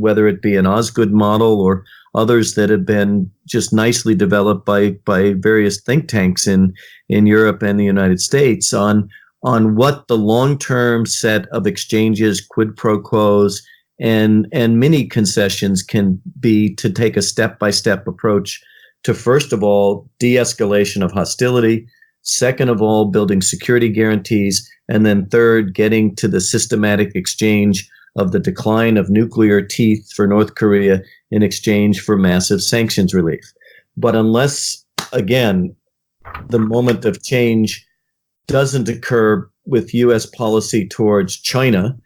whether it be an Osgood model or others that have been just nicely developed by various think tanks in Europe and the United States on what the long-term set of exchanges, quid pro quos, and mini concessions can be to take a step-by-step approach to, first of all, de-escalation of hostility, second of all, building security guarantees, and then third, getting to the systematic exchange of the decline of nuclear teeth for North Korea in exchange for massive sanctions relief. But unless, again, the moment of change doesn't occur with U.S. policy towards China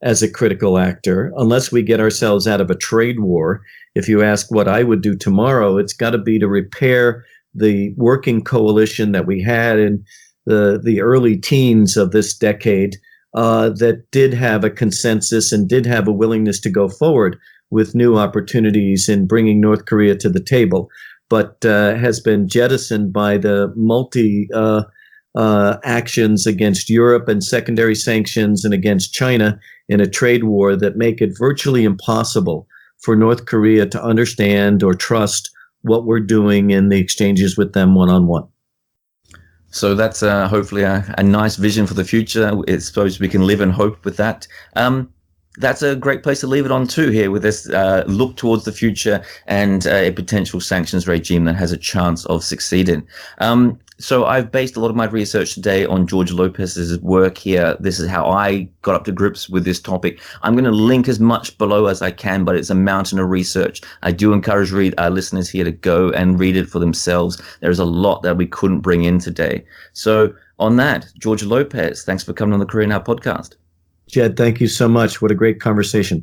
as a critical actor, unless we get ourselves out of a trade war, if you ask what I would do tomorrow, it's got to be to repair the working coalition that we had in the early teens of this decade that did have a consensus and did have a willingness to go forward with new opportunities in bringing North Korea to the table, but has been jettisoned by the multi actions against Europe and secondary sanctions and against China in a trade war that make it virtually impossible for North Korea to understand or trust what we're doing in the exchanges with them one-on-one. So that's hopefully a nice vision for the future. It's supposed we can live and hope with that. That's a great place to leave it on too here with this look towards the future and a potential sanctions regime that has a chance of succeeding. So I've based a lot of my research today on George Lopez's work here. This is how I got up to grips with this topic. I'm going to link as much below as I can, but it's a mountain of research. I do encourage our listeners here to go and read it for themselves. There's a lot that we couldn't bring in today. So on that, George Lopez, thanks for coming on the Korea Now podcast. Jed, thank you so much. What a great conversation.